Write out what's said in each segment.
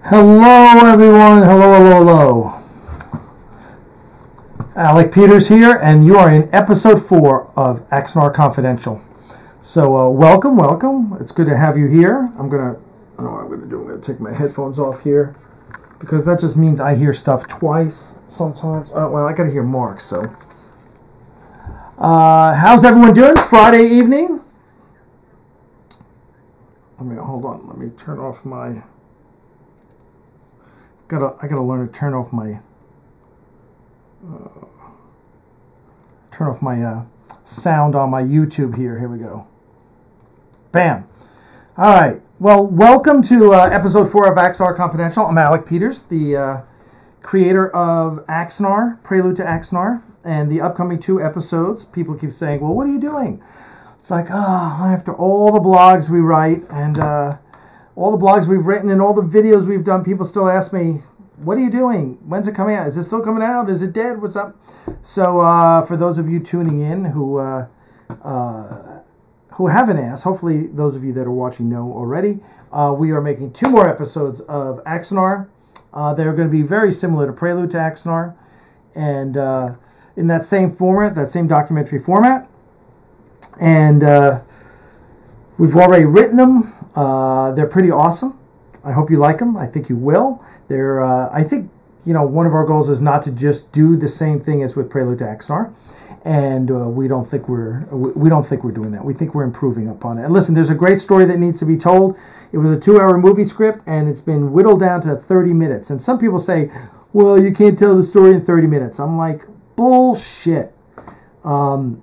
Hello, everyone. Hello, hello, hello. Alec Peters here, and you are in episode 4 of Axanar Confidential. So, welcome. It's good to have you here. I don't know what I'm going to do. I'm going to take my headphones off here because that just means I hear stuff twice sometimes. Well, I got to hear Mark. So, how's everyone doing? Friday evening. Hold on. Let me turn off my. I gotta learn to turn off my sound on my YouTube here. Here we go. Bam. All right. Well, welcome to episode 4 of Axanar Confidential. I'm Alec Peters, the creator of Axanar, Prelude to Axanar, and the upcoming 2 episodes. People keep saying, "Well, what are you doing?" It's like, after all the blogs we write and all the blogs we've written and all the videos we've done, people still ask me, what are you doing? When's it coming out? Is it still coming out? Is it dead? What's up? So for those of you tuning in who haven't asked, hopefully those of you that are watching know already, we are making 2 more episodes of Axanar. They're going to be very similar to Prelude to Axanar, and in that same format, that same documentary format. And we've already written them. They're pretty awesome. I hope you like them. I think you will. They're. I think one of our goals is not to just do the same thing as with Prelude to Axanar, and we don't think we're doing that. We think we're improving upon it. And listen, there's a great story that needs to be told. It was a 2-hour movie script, and it's been whittled down to 30 minutes. And some people say, "Well, you can't tell the story in 30 minutes." I'm like, bullshit. Oh,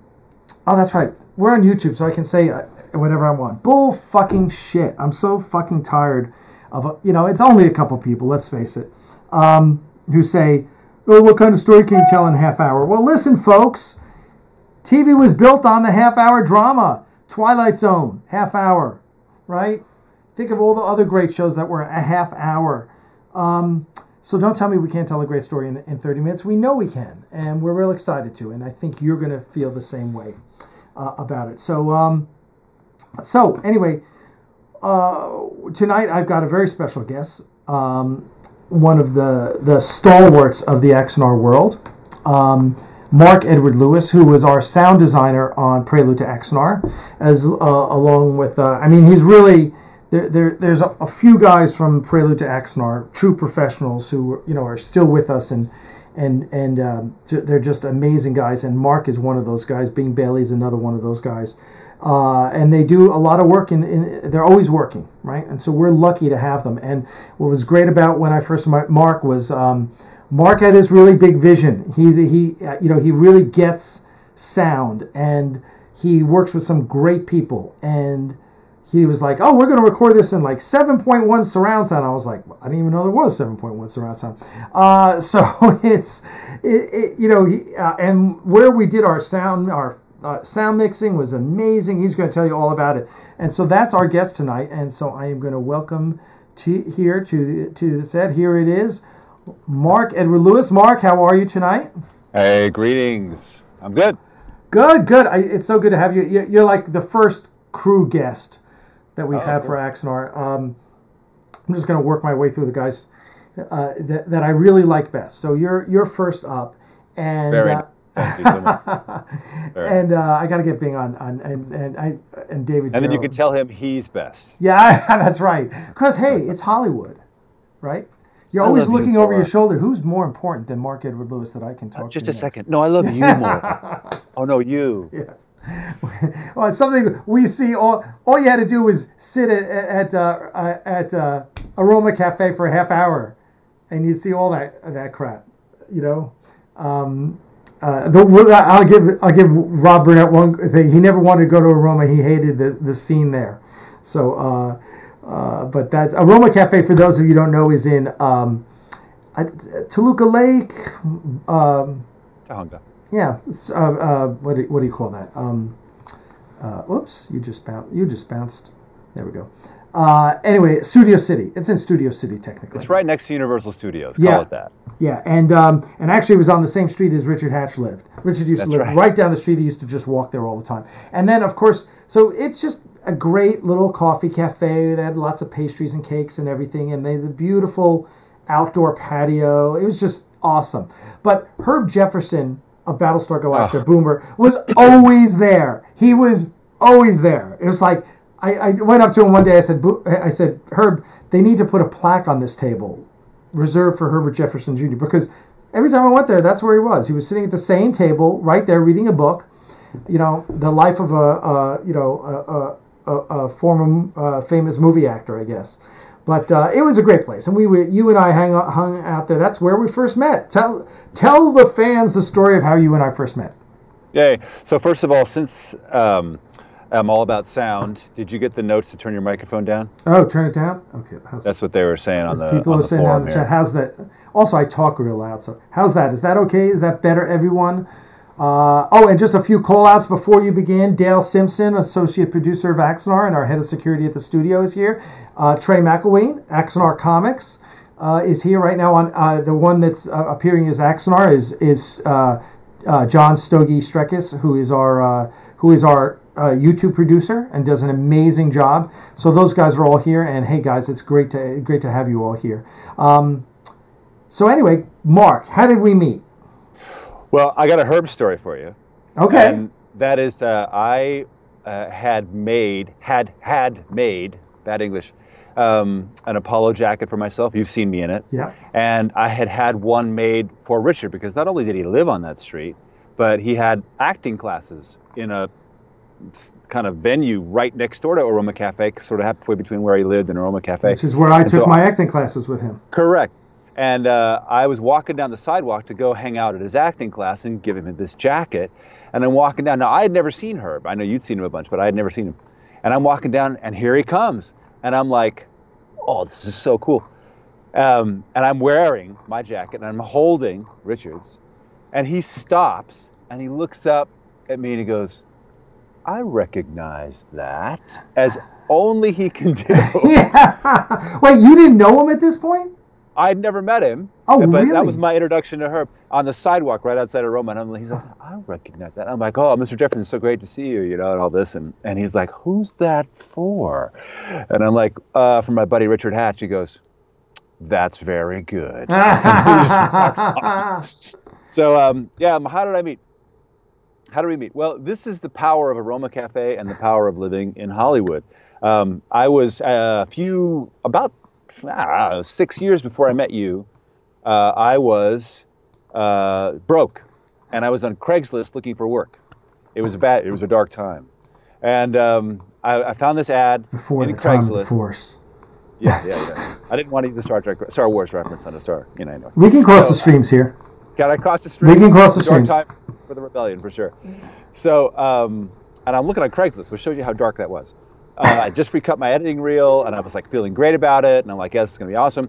that's right. We're on YouTube, so I can say whatever I want. Bull fucking shit. I'm so fucking tired of, it's only a couple people, let's face it, who say, "Oh, what kind of story can you tell in a half hour?" Well, listen, folks. TV was built on the half-hour drama. Twilight Zone, half hour, right? Think of all the other great shows that were a half hour. So don't tell me we can't tell a great story in 30 minutes. We know we can, and we're real excited to, and I think you're going to feel the same way about it. So anyway, tonight I've got a very special guest, one of the stalwarts of the Axanar world, Mark Edward Lewis, who was our sound designer on Prelude to Axanar, along with, he's really, there's a few guys from Prelude to Axanar, true professionals who, are still with us, and they're just amazing guys, and Mark is one of those guys. Bing Bailey's another one of those guys, and they do a lot of work. They're always working, right? And so we're lucky to have them. And what was great about when I first met Mark was Mark had this really big vision. He really gets sound, and he works with some great people. And he was like, "Oh, we're going to record this in like 7.1 surround sound." I was like, I didn't even know there was 7.1 surround sound. So and where we did our sound mixing was amazing. He's going to tell you all about it. And so that's our guest tonight. And so I am going to welcome to the set. Here it is, Mark Edward Lewis. Mark, how are you tonight? Hey, greetings. I'm good. Good. It's so good to have you. You're like the first crew guest that we've had for Axanar. I'm just going to work my way through the guys that I really like best. So you're first up, and very nice. Thank you so much. And I got to get Bing on and David. And then you can tell him he's best. Yeah, that's right. Because hey, it's Hollywood, right? You're always looking over your shoulder. Who's more important than Mark Edward Lewis that I can talk to? Just a second. No, I love you more. Oh no, you. Yes. Well, it's something we see. All you had to do was sit at Aroma Cafe for a half hour, and you'd see all that crap. I'll give Rob Burnett one thing. He never wanted to go to Aroma. He hated the scene there. So, but that's Aroma Cafe. For those of you who don't know, is in Toluca Lake. Tahunga. Yeah. What do you call that? Whoops! You just bounced. There we go. Anyway, Studio City. It's in Studio City technically. It's right next to Universal Studios. Call it that. Yeah, and actually it was on the same street as Richard Hatch lived. Richard used to live right down the street. He used to just walk there all the time. And then, of course, so it's just a great little coffee cafe. They had lots of pastries and cakes and everything, and they had the beautiful outdoor patio. It was just awesome. But Herb Jefferson of Battlestar Galactica, Boomer, was always there. He was always there. It was like, I went up to him one day. I said, Herb, they need to put a plaque on this table, reserved for Herbert Jefferson Jr. Because every time I went there, that's where he was. He was sitting at the same table, right there, reading a book. You know, the life of a former famous movie actor, I guess. But it was a great place, and you and I hung out there. That's where we first met. Tell the fans the story of how you and I first met. Yay! So first of all, since I'm all about sound, did you get the notes to turn your microphone down? Oh, turn it down. Okay, that's what they were saying on the people on are the saying forum down in the chat. How's that? Also, I talk real loud. So how's that? Is that okay? Is that better, everyone? And just a few call-outs before you begin. Dale Simpson, associate producer of Axanar and our head of security at the studio, is here. Trey McElwain, Axanar Comics, is here right now. On the one that's appearing as Axanar is John Stogie Strekis, who is our YouTube producer and does an amazing job. So those guys are all here, and hey guys, it's great to have you all here. So anyway, Mark, how did we meet? Well, I got a Herb story for you. Okay. And that is, I had made, bad English, an Apollo jacket for myself. You've seen me in it. Yeah. And I had one made for Richard, because not only did he live on that street, but he had acting classes in a kind of venue right next door to Aroma Cafe, sort of halfway between where he lived and Aroma Cafe. Which is where I took my acting classes with him. Correct. And I was walking down the sidewalk to go hang out at his acting class and give him this jacket. And I'm walking down. Now, I had never seen Herb. I know you'd seen him a bunch, but I had never seen him. And I'm walking down, and here he comes. And I'm like, oh, this is so cool. And I'm wearing my jacket, and I'm holding Richard's. And he stops, and he looks up at me, and he goes, I recognize that, as only he can do. Yeah. Wait, you didn't know him at this point? I'd never met him. Oh, but really? That was my introduction to Herb on the sidewalk right outside of Roma. And he's like, I recognize that. I'm like, oh, Mr. Jefferson, it's so great to see you, and all this. And he's like, who's that for? And I'm like, for my buddy Richard Hatch. He goes, that's very good. So, how did I meet? How do we meet? Well, this is the power of Aroma Cafe and the power of living in Hollywood. I was about 6 years before I met you. I was broke, and I was on Craigslist looking for work. It was a dark time, and I found this ad before in the time of Craigslist. the Force. Yeah. I didn't want to use the Star Wars reference on a star. Anyway. We can cross the streams here. Can I cross the streams? We can cross the streams. Dark time for the rebellion, for sure. So, and I'm looking on Craigslist, which shows you how dark that was. I just recut my editing reel, and I was like feeling great about it, and I'm like, yes, it's gonna be awesome.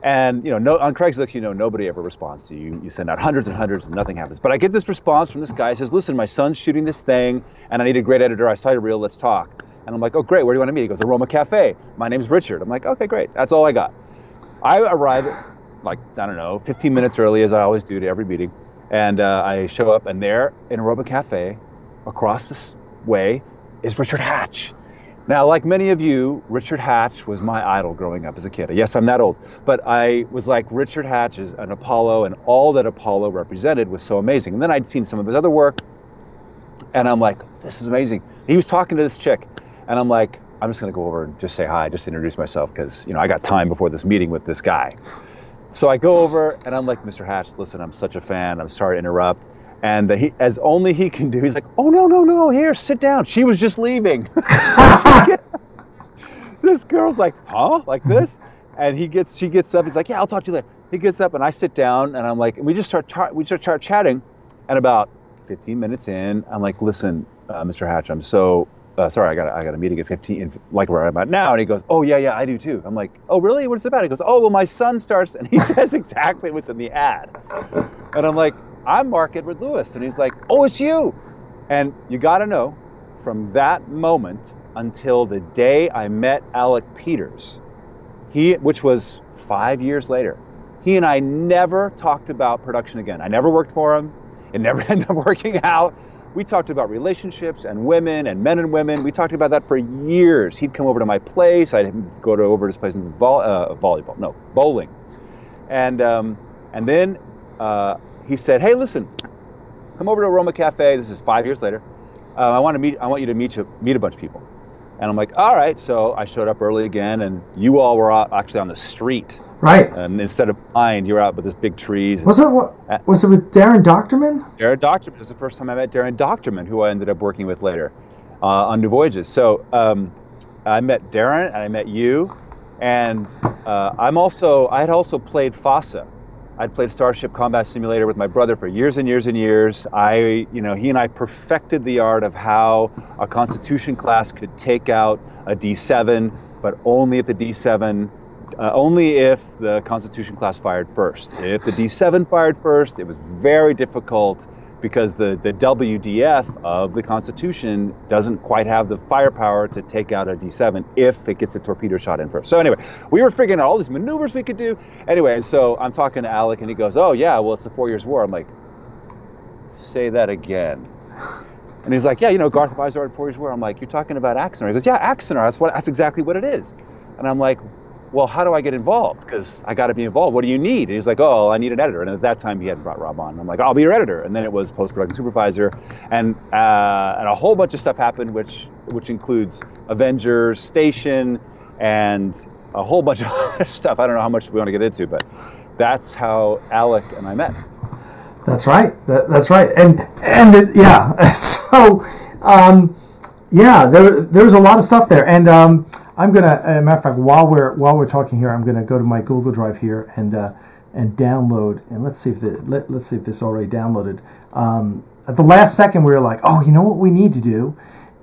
And on Craigslist, nobody ever responds to you. You send out hundreds and hundreds, and nothing happens. But I get this response from this guy. He says, listen, my son's shooting this thing, and I need a great editor. I saw your reel. Let's talk. And I'm like, oh, great. Where do you want to meet? He goes, Aroma Cafe. My name's Richard. I'm like, okay, great. That's all I got. I arrive like, 15 minutes early, as I always do to every meeting. And I show up, and there in Aroma Cafe, across this way, is Richard Hatch. Now, like many of you, Richard Hatch was my idol growing up as a kid. Yes, I'm that old. But I was like, Richard Hatch is an Apollo, and all that Apollo represented was so amazing. And then I'd seen some of his other work, and I'm like, this is amazing. He was talking to this chick, and I'm like, I'm just going to go over and just say hi, just introduce myself, because, I got time before this meeting with this guy. So I go over, and I'm like, Mr. Hatch, listen, I'm such a fan. I'm sorry to interrupt. And as only he can do, he's like, oh, no, here, sit down. She was just leaving. This girl's like, huh? Like this? And she gets up. He's like, yeah, I'll talk to you later. He gets up, and I sit down, and I'm like, and we start chatting. And about 15 minutes in, I'm like, listen, Mr. Hatch, I'm so sorry, I got a meeting at 15, like where I'm at now. And he goes, oh, yeah, I do too. I'm like, oh, really? What's it about? He goes, oh, well, my son starts, and he says exactly what's in the ad. And I'm like, I'm Mark Edward Lewis. And he's like, oh, it's you. And you got to know, from that moment until the day I met Alec Peters, which was 5 years later, he and I never talked about production again. I never worked for him. It never ended up working out. we talked about relationships and women and men and women. We talked about that for years. He'd come over to my place. I'd go over to his place and bowling. And then he said, "Hey, listen, come over to Aroma Cafe." This is 5 years later. I want you to meet a bunch of people. And I'm like, all right. So I showed up early again, and you all were out actually on the street. Right. And instead of behind, you were out with this big trees. Was it with Darren Doctorman? Darren Doctorman. It was the first time I met Darren Doctorman, who I ended up working with later on New Voyages. So I met Darren, and I met you, and I had also played FASA. I'd played Starship Combat Simulator with my brother for years and years and years. He and I perfected the art of how a Constitution class could take out a D7, but only if the Constitution class fired first. If the D7 fired first, it was very difficult because the WDF of the Constitution doesn't quite have the firepower to take out a D7 if it gets a torpedo shot in first. So anyway, we were figuring out all these maneuvers we could do. Anyway, and so I'm talking to Alec, and he goes, "Oh yeah, well it's the 4 Years' War." I'm like, "Say that again." And he's like, "Yeah, Garth of Izar had 4 Years' War." I'm like, "You're talking about Axanar?" He goes, "Yeah, Axanar. That's exactly what it is." And I'm like, "Well, how do I get involved? Because I got to be involved. What do you need?" And he's like, "Oh, I need an editor." And at that time, he hadn't brought Rob on. And I'm like, "I'll be your editor." And then it was post-production supervisor, and a whole bunch of stuff happened, which includes Avengers, Station, and a whole bunch of other stuff. I don't know how much we want to get into, but that's how Alec and I met. That's right. That's right. So, there's a lot of stuff there, and I'm gonna, as a matter of fact, while we're talking here, I'm gonna go to my Google Drive here and download, and let's see if this already downloaded. At the last second, we were like, "Oh, you know what we need to do?"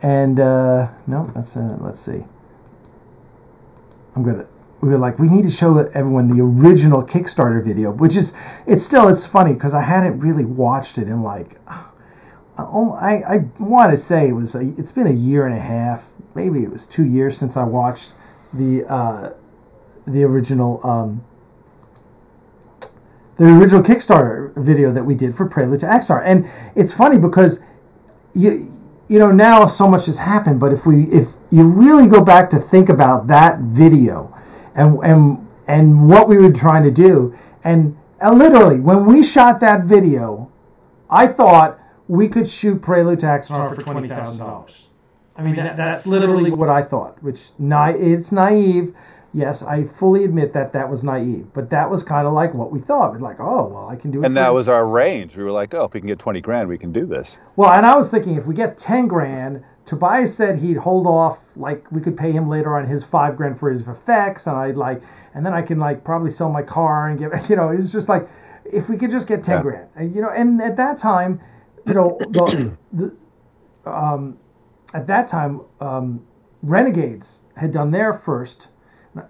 And no, let's see. We were like, we need to show everyone the original Kickstarter video, which is it's funny because I hadn't really watched it in like. I want to say it's been a year and a half, maybe it was 2 years since I watched the original Kickstarter video that we did for Prelude to Axanar. And it's funny because now so much has happened, but if you really go back to think about that video and what we were trying to do, and literally when we shot that video, I thought we could shoot Prelude to Axanar for $20,000. I mean, that's literally what I thought, which it's naive. Yes, I fully admit that was naive, but that was kind of like what we thought. We're like, oh, well, I can do it. And that was our range. We were like, oh, if we can get 20 grand, we can do this. Well, and I was thinking if we get 10 grand, Tobias said he'd hold off, like we could pay him later on his 5 grand for his effects, and then I can probably sell my car and get, it's just like, if we could just get 10 grand, and at that time, Renegades had done their first,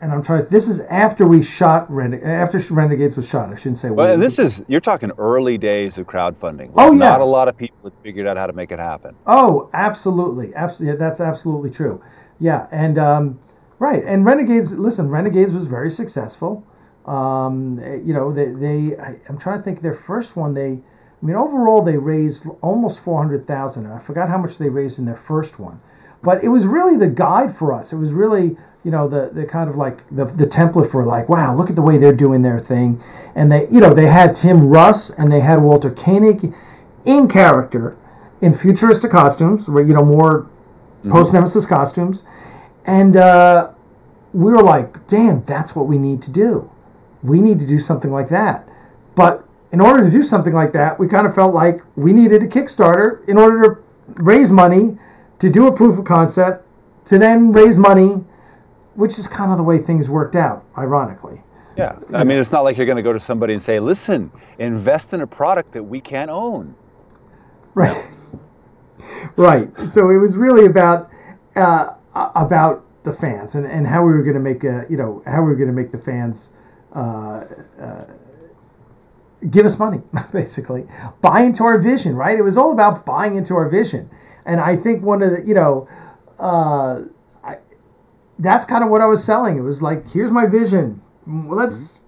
and I'm trying. This is after we shot after Renegades was shot. I shouldn't say. Well, and you're talking early days of crowdfunding. Oh yeah, not a lot of people had figured out how to make it happen. Oh, absolutely, that's absolutely true. Yeah, and right, and Renegades. Listen, Renegades was very successful. I'm trying to think. Their first one, overall they raised almost $400,000. I forgot how much they raised in their first one, but it was really the guide for us. It was really, the kind of like the template for like, wow, look at the way they're doing their thing. And they had Tim Russ and they had Walter Koenig in character in futuristic costumes, more post-Nemesis costumes. And we were like, damn, that's what we need to do. We need to do something like that. But in order to do something like that, we kind of felt like we needed a Kickstarter in order to raise money, to do a proof of concept, to then raise money, which is kind of the way things worked out, ironically. Yeah. I mean, it's not like you're going to go to somebody and say, listen, invest in a product that we can't own. Right. Right. So it was really about the fans and how we were going to make the fans give us money, basically. Buy into our vision, right? It was all about buying into our vision. And I think one of the, that's kind of what I was selling. It was like, here's my vision. Let's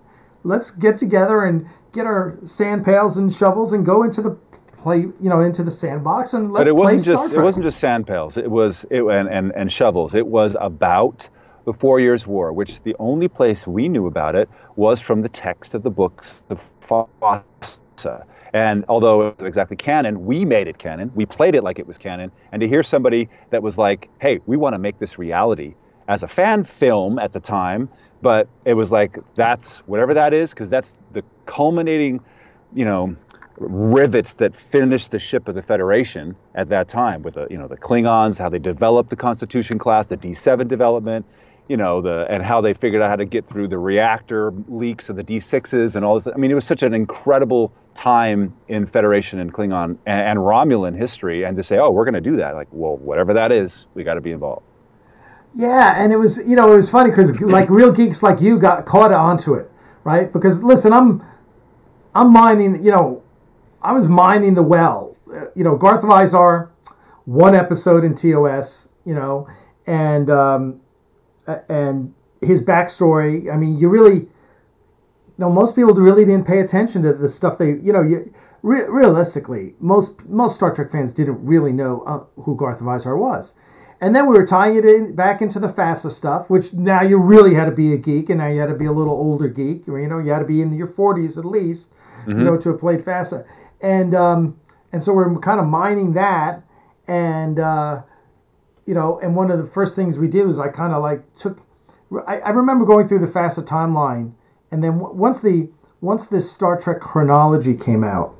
get together and get our sand pails and shovels and go into the play, you know, into the sandbox and let's but it play wasn't Star just Trek. it wasn't just sand pails. It was and shovels. It was about the 4 Years' War, which the only place we knew about it was from the text of the books of Fossa. And although it was exactly canon, we made it canon. We played it like it was canon. And to hear somebody that was like, hey, we want to make this reality as a fan film at the time, but it was like, that's whatever that is, because that's the culminating, you know, rivets that finished the ship of the Federation at that time with the, you know, the Klingons, how they developed the Constitution class, the D7 development, you know, and how they figured out how to get through the reactor leaks of the D6s and all this. I mean, it was such an incredible time in Federation and Klingon and Romulan history, and to say, oh, we're going to do that, like, well, whatever that is, we got to be involved. Yeah, and it was, you know, it was funny because like real geeks like you got caught onto it, right? Because listen, I'm mining, you know, I was mining the well, you know, Garth of Izar, one episode in TOS, you know, and his backstory. I mean, you really, you know, most people really didn't pay attention to the stuff they, you know, realistically, most Star Trek fans didn't really know who Garth of Izar was. And then we were tying it back into the FASA stuff, which now you really had to be a geek, and now you had to be a little older geek. You know, you had to be in your 40s at least, you know, to have played FASA. And so we're kind of mining that, and you know, and one of the first things we did was I kind of like I remember going through the FASA timeline, and then once this Star Trek chronology came out,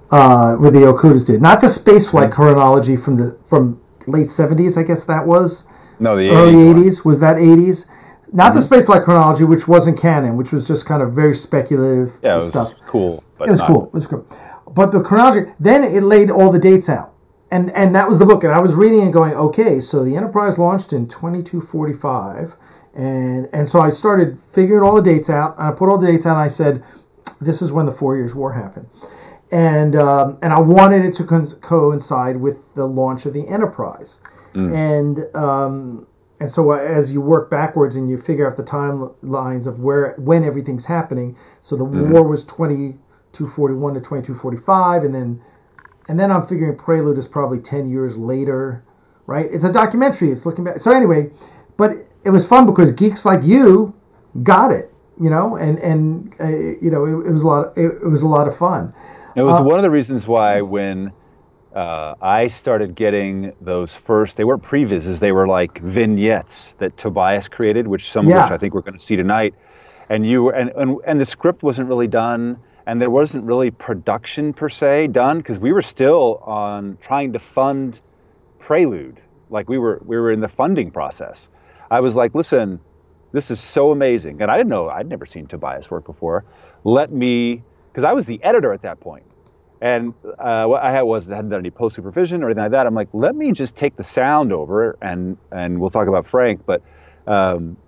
where the Okudas did, not the spaceflight chronology from late 70s, I guess that was. No, the early 80s. 80s. Was that 80s? Not the spaceflight chronology, which wasn't canon, which was just kind of very speculative stuff. Cool. But it was cool. It was cool. But the chronology, then it laid all the dates out. And that was the book. And I was reading and going, okay, so the Enterprise launched in 2245. And so I started figuring all the dates out. And I put all the dates out, and I said, this is when the 4 Years' War happened. And I wanted it to coincide with the launch of the Enterprise. And so as you work backwards and you figure out the timelines of when everything's happening, so the war was 2241 to 2245, and then I'm figuring Prelude is probably 10 years later, right? It's a documentary. It's looking back. So anyway, but it was fun because geeks like you got it, you know, and you know, it was a lot of fun. It was one of the reasons why when I started getting those first, they weren't previses, they were like vignettes that Tobias created, which which I think we're going to see tonight. And and the script wasn't really done, and there wasn't really production per se done, because we were still on trying to fund Prelude. Like we were in the funding process. I was like, listen, this is so amazing. And I didn't know, I'd never seen Tobias work before. Because I was the editor at that point. And what I hadn't done any post supervision or anything like that. I'm like, let me just take the sound over, and we'll talk about Frank, but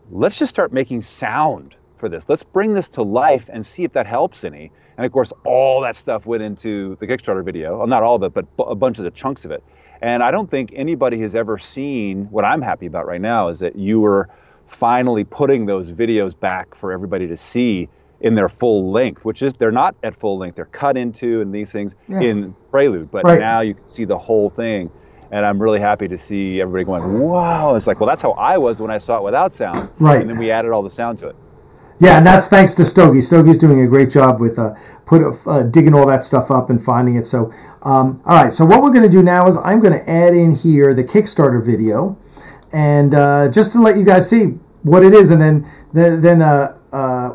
let's just start making sound for this. Let's bring this to life and see if that helps any. And of course, all that stuff went into the Kickstarter video. Well, not all of it, but a bunch of the chunks of it. And I don't think anybody has ever seen, what I'm happy about right now is that you were finally putting those videos back for everybody to see in their full length, which is, they're not at full length, they're cut into and these things in Prelude, but now you can see the whole thing. And I'm really happy to see everybody going, wow. It's like, well, that's how I was when I saw it without sound. Right. And then we added all the sound to it. Yeah, and that's thanks to Stogie. Stogie's doing a great job with digging all that stuff up and finding it. So, all right. So what we're going to do now is I'm going to add in here the Kickstarter video, and just to let you guys see what it is, and then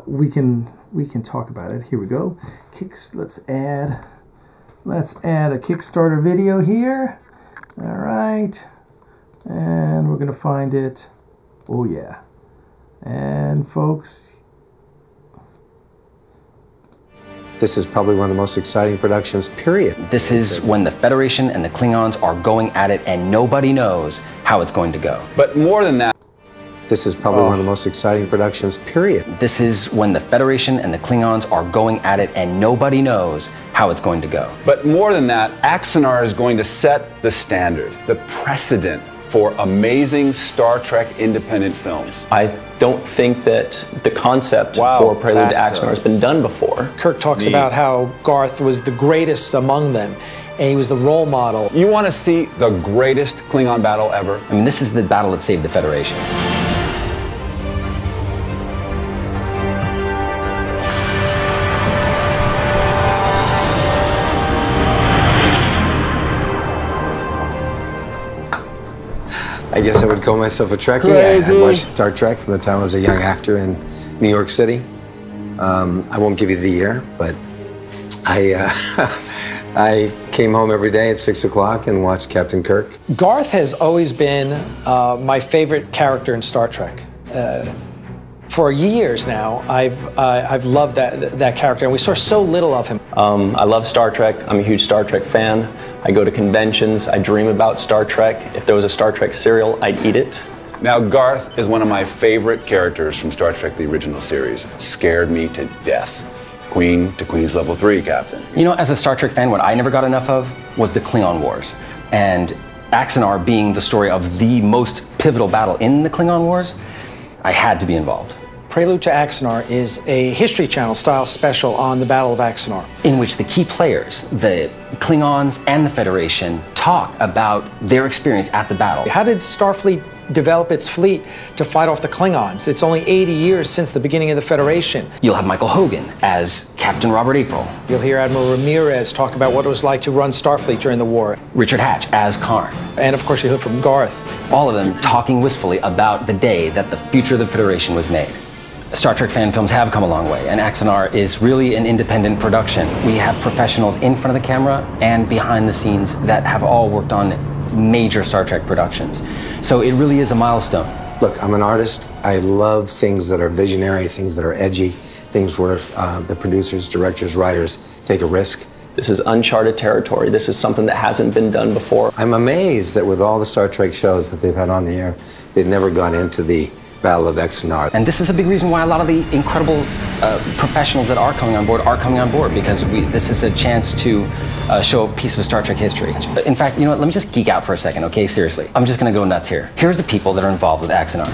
we can talk about it. Here we go. Let's add a Kickstarter video here. All right, and we're going to find it. Oh yeah, and folks. This is probably one of the most exciting productions, period. This is when the Federation and the Klingons are going at it, and nobody knows how it's going to go. But more than that, this is probably one of the most exciting productions, period. This is when the Federation and the Klingons are going at it, and nobody knows how it's going to go. But more than that, Axanar is going to set the standard, the precedent for amazing Star Trek independent films. I don't think that the concept for Prelude to Axanar has been done before. Kirk talks about how Garth was the greatest among them. and he was the role model. You want to see the greatest Klingon battle ever? I mean, this is the battle that saved the Federation. I guess I would call myself a Trekkie. I watched Star Trek from the time I was a young actor in New York City. I won't give you the year, but I came home every day at 6 o'clock and watched Captain Kirk. Garth has always been my favorite character in Star Trek. For years now, I've loved that character, and we saw so little of him. I love Star Trek. I'm a huge Star Trek fan. I go to conventions. I dream about Star Trek. If there was a Star Trek cereal, I'd eat it. Now, Garth is one of my favorite characters from Star Trek, the original series. Scared me to death. Queen to Queen's Level 3, Captain. You know, as a Star Trek fan, what I never got enough of was the Klingon Wars. And Axanar being the story of the most pivotal battle in the Klingon Wars, I had to be involved. Prelude to Axanar is a History Channel style special on the Battle of Axanar, in which the key players, the Klingons and the Federation, talk about their experience at the battle. How did Starfleet develop its fleet to fight off the Klingons? It's only 80 years since the beginning of the Federation. You'll have Michael Hogan as Captain Robert April. You'll hear Admiral Ramirez talk about what it was like to run Starfleet during the war. Richard Hatch as Karn. And of course you'll hear from Garth. All of them talking wistfully about the day that the future of the Federation was made. Star Trek fan films have come a long way, and Axanar is really an independent production. We have professionals in front of the camera and behind the scenes that have all worked on major Star Trek productions. So it really is a milestone. Look, I'm an artist. I love things that are visionary, things that are edgy, things where the producers, directors, writers take a risk. This is uncharted territory. This is something that hasn't been done before. I'm amazed that with all the Star Trek shows that they've had on the air, they've never gone into the Battle of Axanar. And this is a big reason why a lot of the incredible professionals that are coming on board, because this is a chance to show a piece of Star Trek history. In fact, you know what, let me just geek out for a second, okay, seriously. I'm just gonna go nuts here. Here's the people that are involved with Axanar.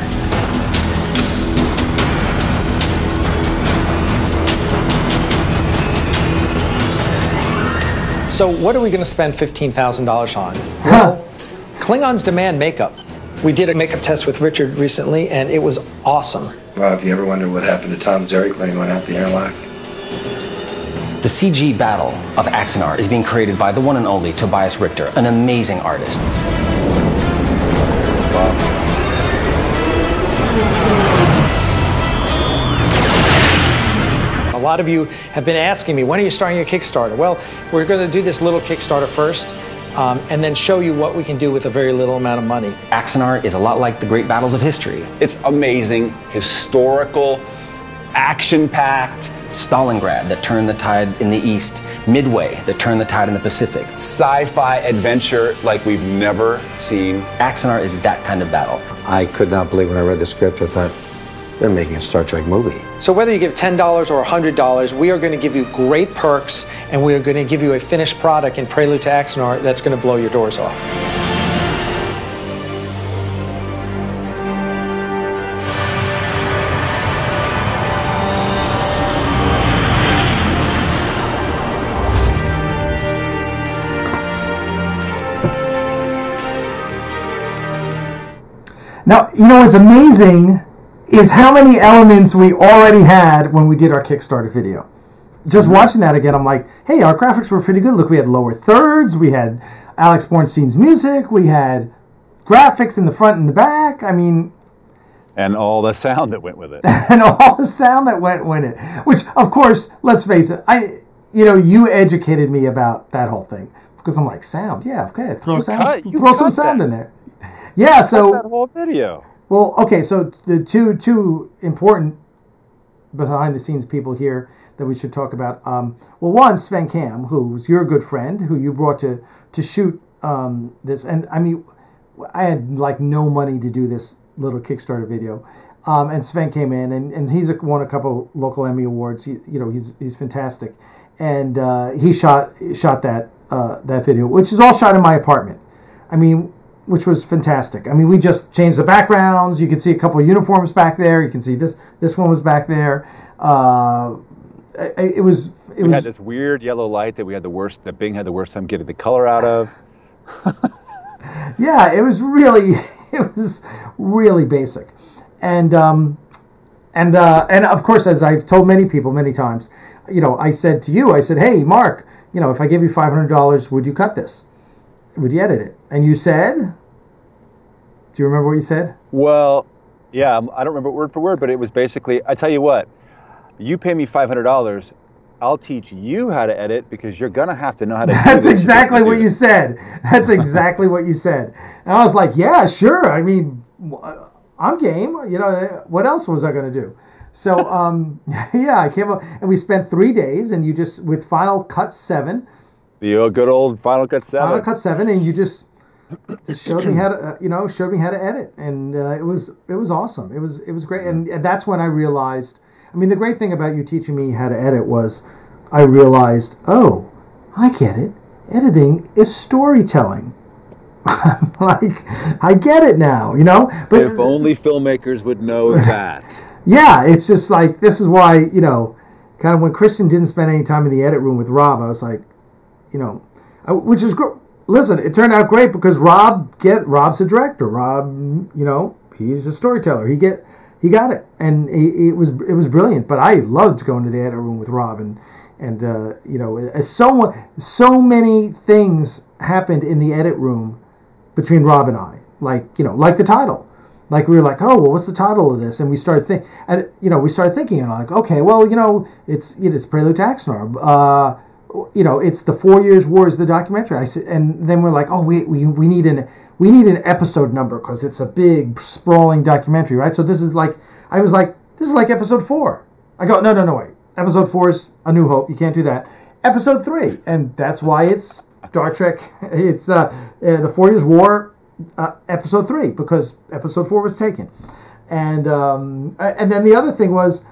So what are we gonna spend $15,000 on? Well, Klingons demand makeup. We did a makeup test with Richard recently, and it was awesome. Well, have you ever wondered what happened to Tom Zarek when he went out the airlock? The CG battle of Axanar is being created by the one and only Tobias Richter, an amazing artist. A lot of you have been asking me, when are you starting your Kickstarter? Well, we're going to do this little Kickstarter first, and then show you what we can do with a very little amount of money. Axanar is a lot like the great battles of history. It's amazing, historical, action-packed. Stalingrad that turned the tide in the East, Midway that turned the tide in the Pacific. Sci-fi adventure like we've never seen. Axanar is that kind of battle. I could not believe when I read the script, I thought, they're making a Star Trek movie. So whether you give $10 or $100, we are going to give you great perks, and we are going to give you a finished product in Prelude to Axanar that's going to blow your doors off. Now, you know what's amazing is how many elements we already had when we did our Kickstarter video. Just watching that again, I'm like, hey, our graphics were pretty good. Look, we had lower thirds, we had Alex Bornstein's music, we had graphics in the front and the back. I mean... And all the sound that went with it. And all the sound that went with it. Which, of course, let's face it, you educated me about that whole thing. Because I'm like, sound, yeah, okay, throw some sound in there. Yeah, so... that whole video. Well, okay, so the two important behind-the-scenes people here that we should talk about. Well, one, Sven Kam, who's your good friend, who you brought to shoot this. And, I mean, I had, like, no money to do this little Kickstarter video. And Sven came in, and he's won a couple local Emmy Awards. He's fantastic. And he shot that video, which is all shot in my apartment. I mean... which was fantastic. I mean, we just changed the backgrounds. You can see a couple of uniforms back there. You can see this one was back there. We had this weird yellow light that Bing had the worst time getting the color out of. Yeah, it was really basic, and of course, as I've told many people many times, I said to you, I said, hey, Mark, if I give you $500, would you cut this? Would you edit it? And you said, do you remember what you said? Well, yeah, I don't remember word for word, but it was basically, I tell you what, you pay me $500, I'll teach you how to edit because you're going to have to know how to do this. That's exactly what you said. That's exactly what you said. And I was like, yeah, sure. I mean, I'm game. What else was I going to do? So, yeah, I came up and we spent 3 days and with Final Cut 7. The good old Final Cut 7. Final Cut 7, and you just showed me how to, edit. And it was awesome. It was great. And that's when I realized, I mean, the great thing about you teaching me how to edit was I realized, oh, I get it. Editing is storytelling. Like, I get it now, But if only filmmakers would know that. Yeah, it's just like, this is why, kind of when Christian didn't spend any time in the edit room with Rob, I was like, which is great. Listen, it turned out great because Rob's a director. Rob, he's a storyteller. He got it, and it was brilliant. But I loved going to the edit room with Rob, and so many things happened in the edit room between Rob and I, like the title, like we were like, oh well, what's the title of this? And we started thinking, and I'm like, okay, well, it's Prelude to Axanar. It's the 4 Years War is the documentary. I said, and then we're like, oh, we need an episode number because it's a big sprawling documentary, right? So this is like episode 4. I go, no, wait. Episode 4 is A New Hope. You can't do that. Episode 3, and that's why it's Star Trek. It's the 4 Years War, episode 3, because episode 4 was taken, and then the other thing was,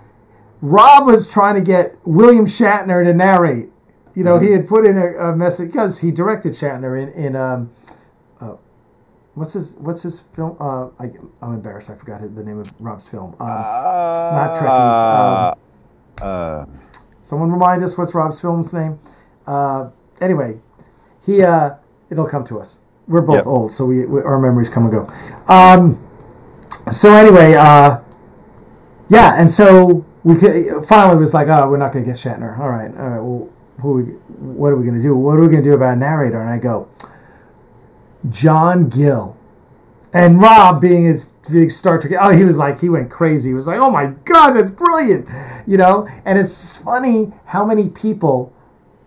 Rob was trying to get William Shatner to narrate. He had put in a message because he directed Shatner in what's his film? I'm embarrassed. I forgot the name of Rob's film. Not Trekkies. Someone remind us what's Rob's film's name. Anyway, it'll come to us. We're both old, so our memories come and go. So anyway, and so we finally was like, oh, we're not going to get Shatner. All right. Well, what are we going to do? What are we going to do about a narrator? And I go, John Gill. And Rob, being his big Star Trek, he went crazy. He was like, oh my God, that's brilliant. And it's funny how many people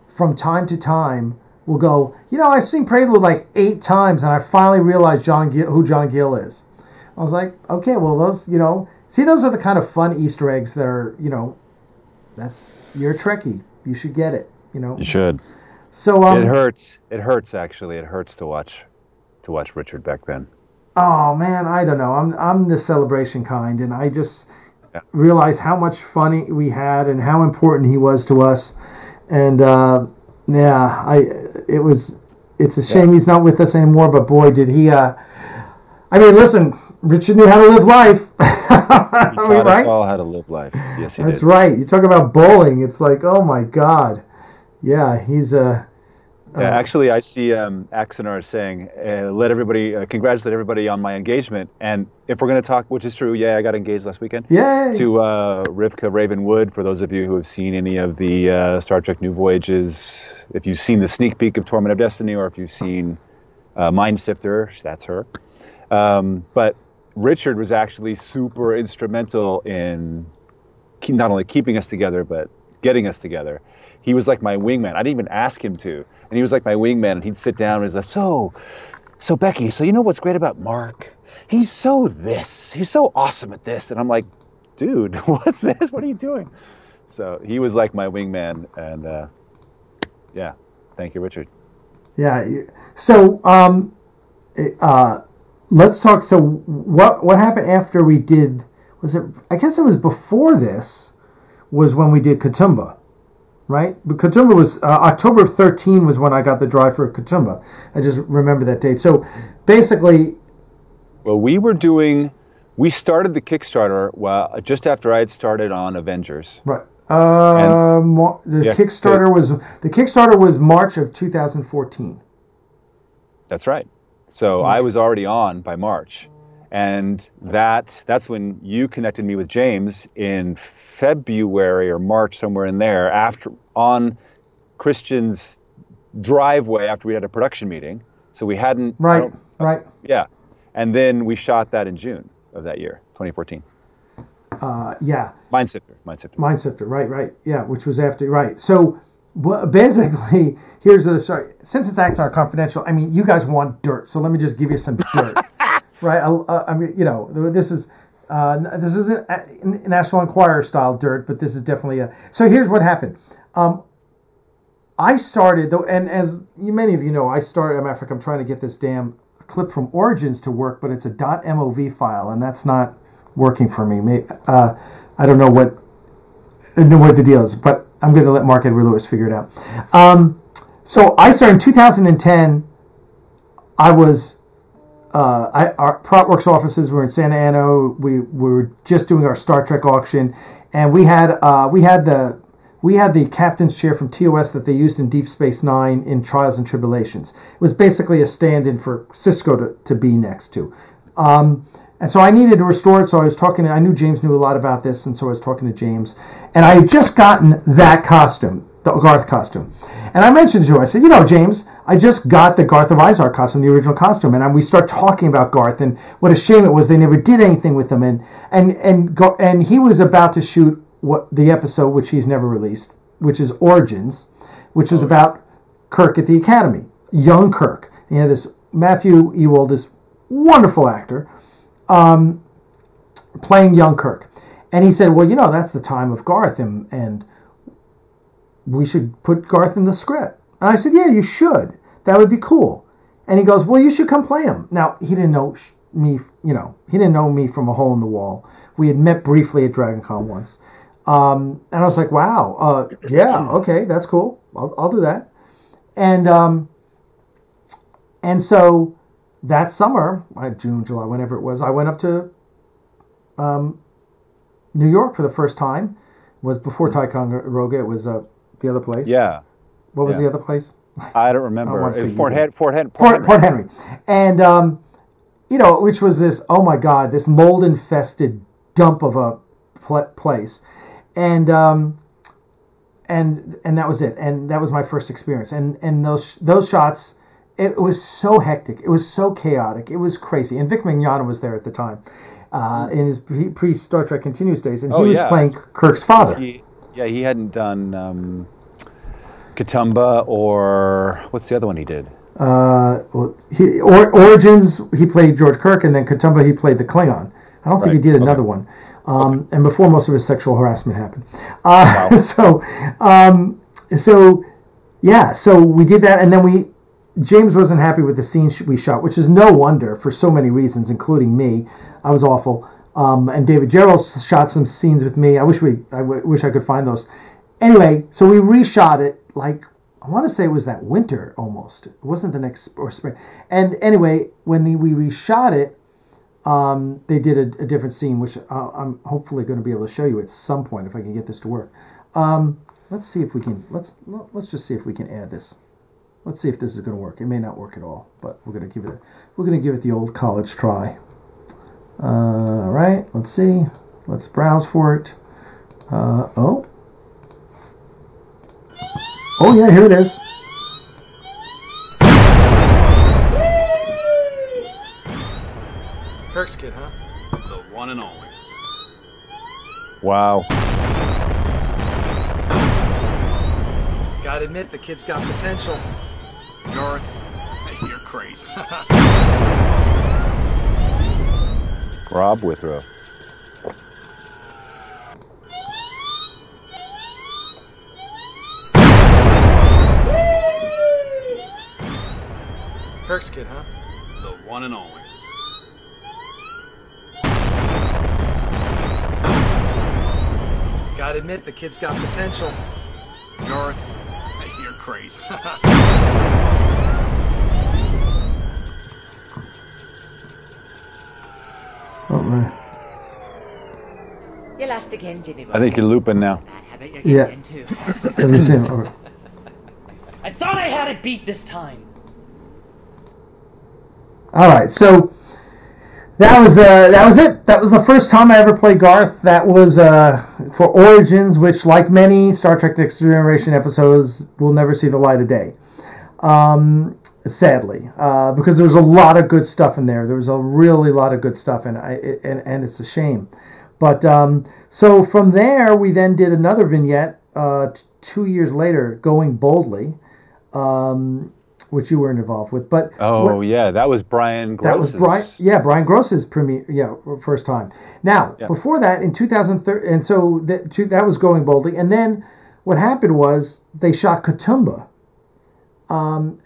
from time to time will go, I've seen Prelude like 8 times and I finally realized who John Gill is. I was like, okay, well, those, those are the kind of fun Easter eggs that are, you're a Trekkie. You should get it, You should. So it hurts. It hurts, actually. It hurts to watch Richard back then. Oh man, I don't know. I'm the celebration kind, and I just realized how much fun we had and how important he was to us. And it's a shame he's not with us anymore. But boy, did he! Listen, Richard knew how to live life. He taught us all how to live life. Yes, he did. That's right. You talk about bowling. It's like, oh my God. Yeah, he's actually, I see Axanar saying, congratulate everybody on my engagement. And if we're going to talk, which is true, I got engaged last weekend. Yay! To Rivka Ravenwood. For those of you who have seen any of the Star Trek New Voyages, if you've seen the sneak peek of Torment of Destiny, or if you've seen Mind Sifter, that's her. But Richard was actually super instrumental in not only keeping us together, but getting us together. He was like my wingman. I didn't even ask him to. And he was like my wingman, and he'd sit down and he's like, so Becky, so you know what's great about Mark? He's so awesome at this. And I'm like, dude, what's this? What are you doing? So he was like my wingman, and thank you, Richard. Yeah. So let's talk. So what happened after we did? Was it? I guess it was before this. Was when we did Katoomba. Right? But Katoomba was October 13 was when I got the drive for Katoomba. I just remember that date. So basically, well, we started the Kickstarter just after I had started on Avengers. Right. Kickstarter was March of 2014. That's right. So I was already on by March, and that's when you connected me with James in February or March, somewhere in there, after on Christian's driveway after we had a production meeting. So we hadn't right. Yeah, and then we shot that in June of that year, 2014. Yeah. Mindshifter. Right. Yeah, which was after, right. So basically, here's the story. Since it's Axanar Confidential, I mean, you guys want dirt, so let me just give you some dirt. Right? I mean, you know, this isn't National Enquirer style dirt, but this is definitely So here's what happened. I started, though, and as many of you know, I'm trying to get this damn clip from Origins to work, but it's a .mov file, and that's not working for me. I don't know what the deal is, but I'm going to let Mark Edward Lewis figure it out. So I started in 2010. I was our ProtWorks offices were in Santa Ana. We were just doing our Star Trek auction, and we had the captain's chair from TOS that they used in Deep Space Nine in Trials and Tribulations. It was basically a stand-in for Cisco to be next to. And so I needed to restore it, so I knew James knew a lot about this, and so I was talking to James. And I had just gotten that costume, the Garth costume. And I mentioned to him, I said, you know, James, I just got the Garth of Izar costume, the original costume. And we start talking about Garth and what a shame it was they never did anything with him. And he was about to shoot the episode, which he's never released, which is Origins, which was about Kirk at the Academy, young Kirk. You know, this Matthew Ewald, this wonderful actor, playing young Kirk. And he said, well, you know, that's the time of Garth, and we should put Garth in the script. And I said, yeah, you should. That would be cool. And he goes, well, you should come play him. Now, he didn't know me, he didn't know me from a hole in the wall. We had met briefly at DragonCon once. And I was like, wow, yeah, okay, that's cool. I'll do that. And so that summer, June, July, whenever it was, I went up to New York for the first time. It was before Ticonderoga. It was the other place. Yeah. What was the other place? I don't remember. Fort Henry. And, which was this, oh my God, this mold-infested dump of a place. And that was it. And that was my first experience. And those shots, it was so hectic. It was so chaotic. It was crazy. And Vic Mignogna was there at the time in his pre-Star Trek Continuous days. And he was playing Kirk's father. He hadn't done K'Tumba or what's the other one he did? Origins, he played George Kirk, and then K'Tumba, he played the Klingon. I don't think he did another one. And before most of his sexual harassment happened. Wow. So we did that, and then James wasn't happy with the scenes we shot, which is no wonder for so many reasons, including me. I was awful. And David Gerald shot some scenes with me. I wish I could find those. Anyway, so we reshot it, like, I want to say it was that winter almost. It wasn't the next or spring. And anyway, when we reshot it, they did a different scene, which I'm hopefully going to be able to show you at some point if I can get this to work. Let's see if we can. Let's just see if we can add this. Let's see if this is going to work. It may not work at all, but we're going to give it the old college try. All right. Let's see. Let's browse for it. Oh yeah, here it is. Kirk's kid, huh? The one and only. Wow. Gotta admit, the kid's got potential. Garth, you're crazy. Rob Withrow. Kirk's kid, huh? The one and only. Gotta admit, the kid's got potential. Garth, you're crazy. Oh my. Elastic engine. I think you're looping now. Yeah. Have you seen it? Okay. I thought I had it beat this time. All right, so that was it. That was the first time I ever played Garth. That was for Origins, which, like many Star Trek: Next Generation episodes, will never see the light of day. Sadly, because there was a lot of good stuff in there. There was a really lot of good stuff, and it's a shame. But so from there, we then did another vignette 2 years later, Going Boldly, which you weren't involved with. But yeah, that was Brian Gross's. That was Brian Gross's premiere, first time. Now, before that, in 2013, and so that was Going Boldly. And then what happened was they shot Katoomba. And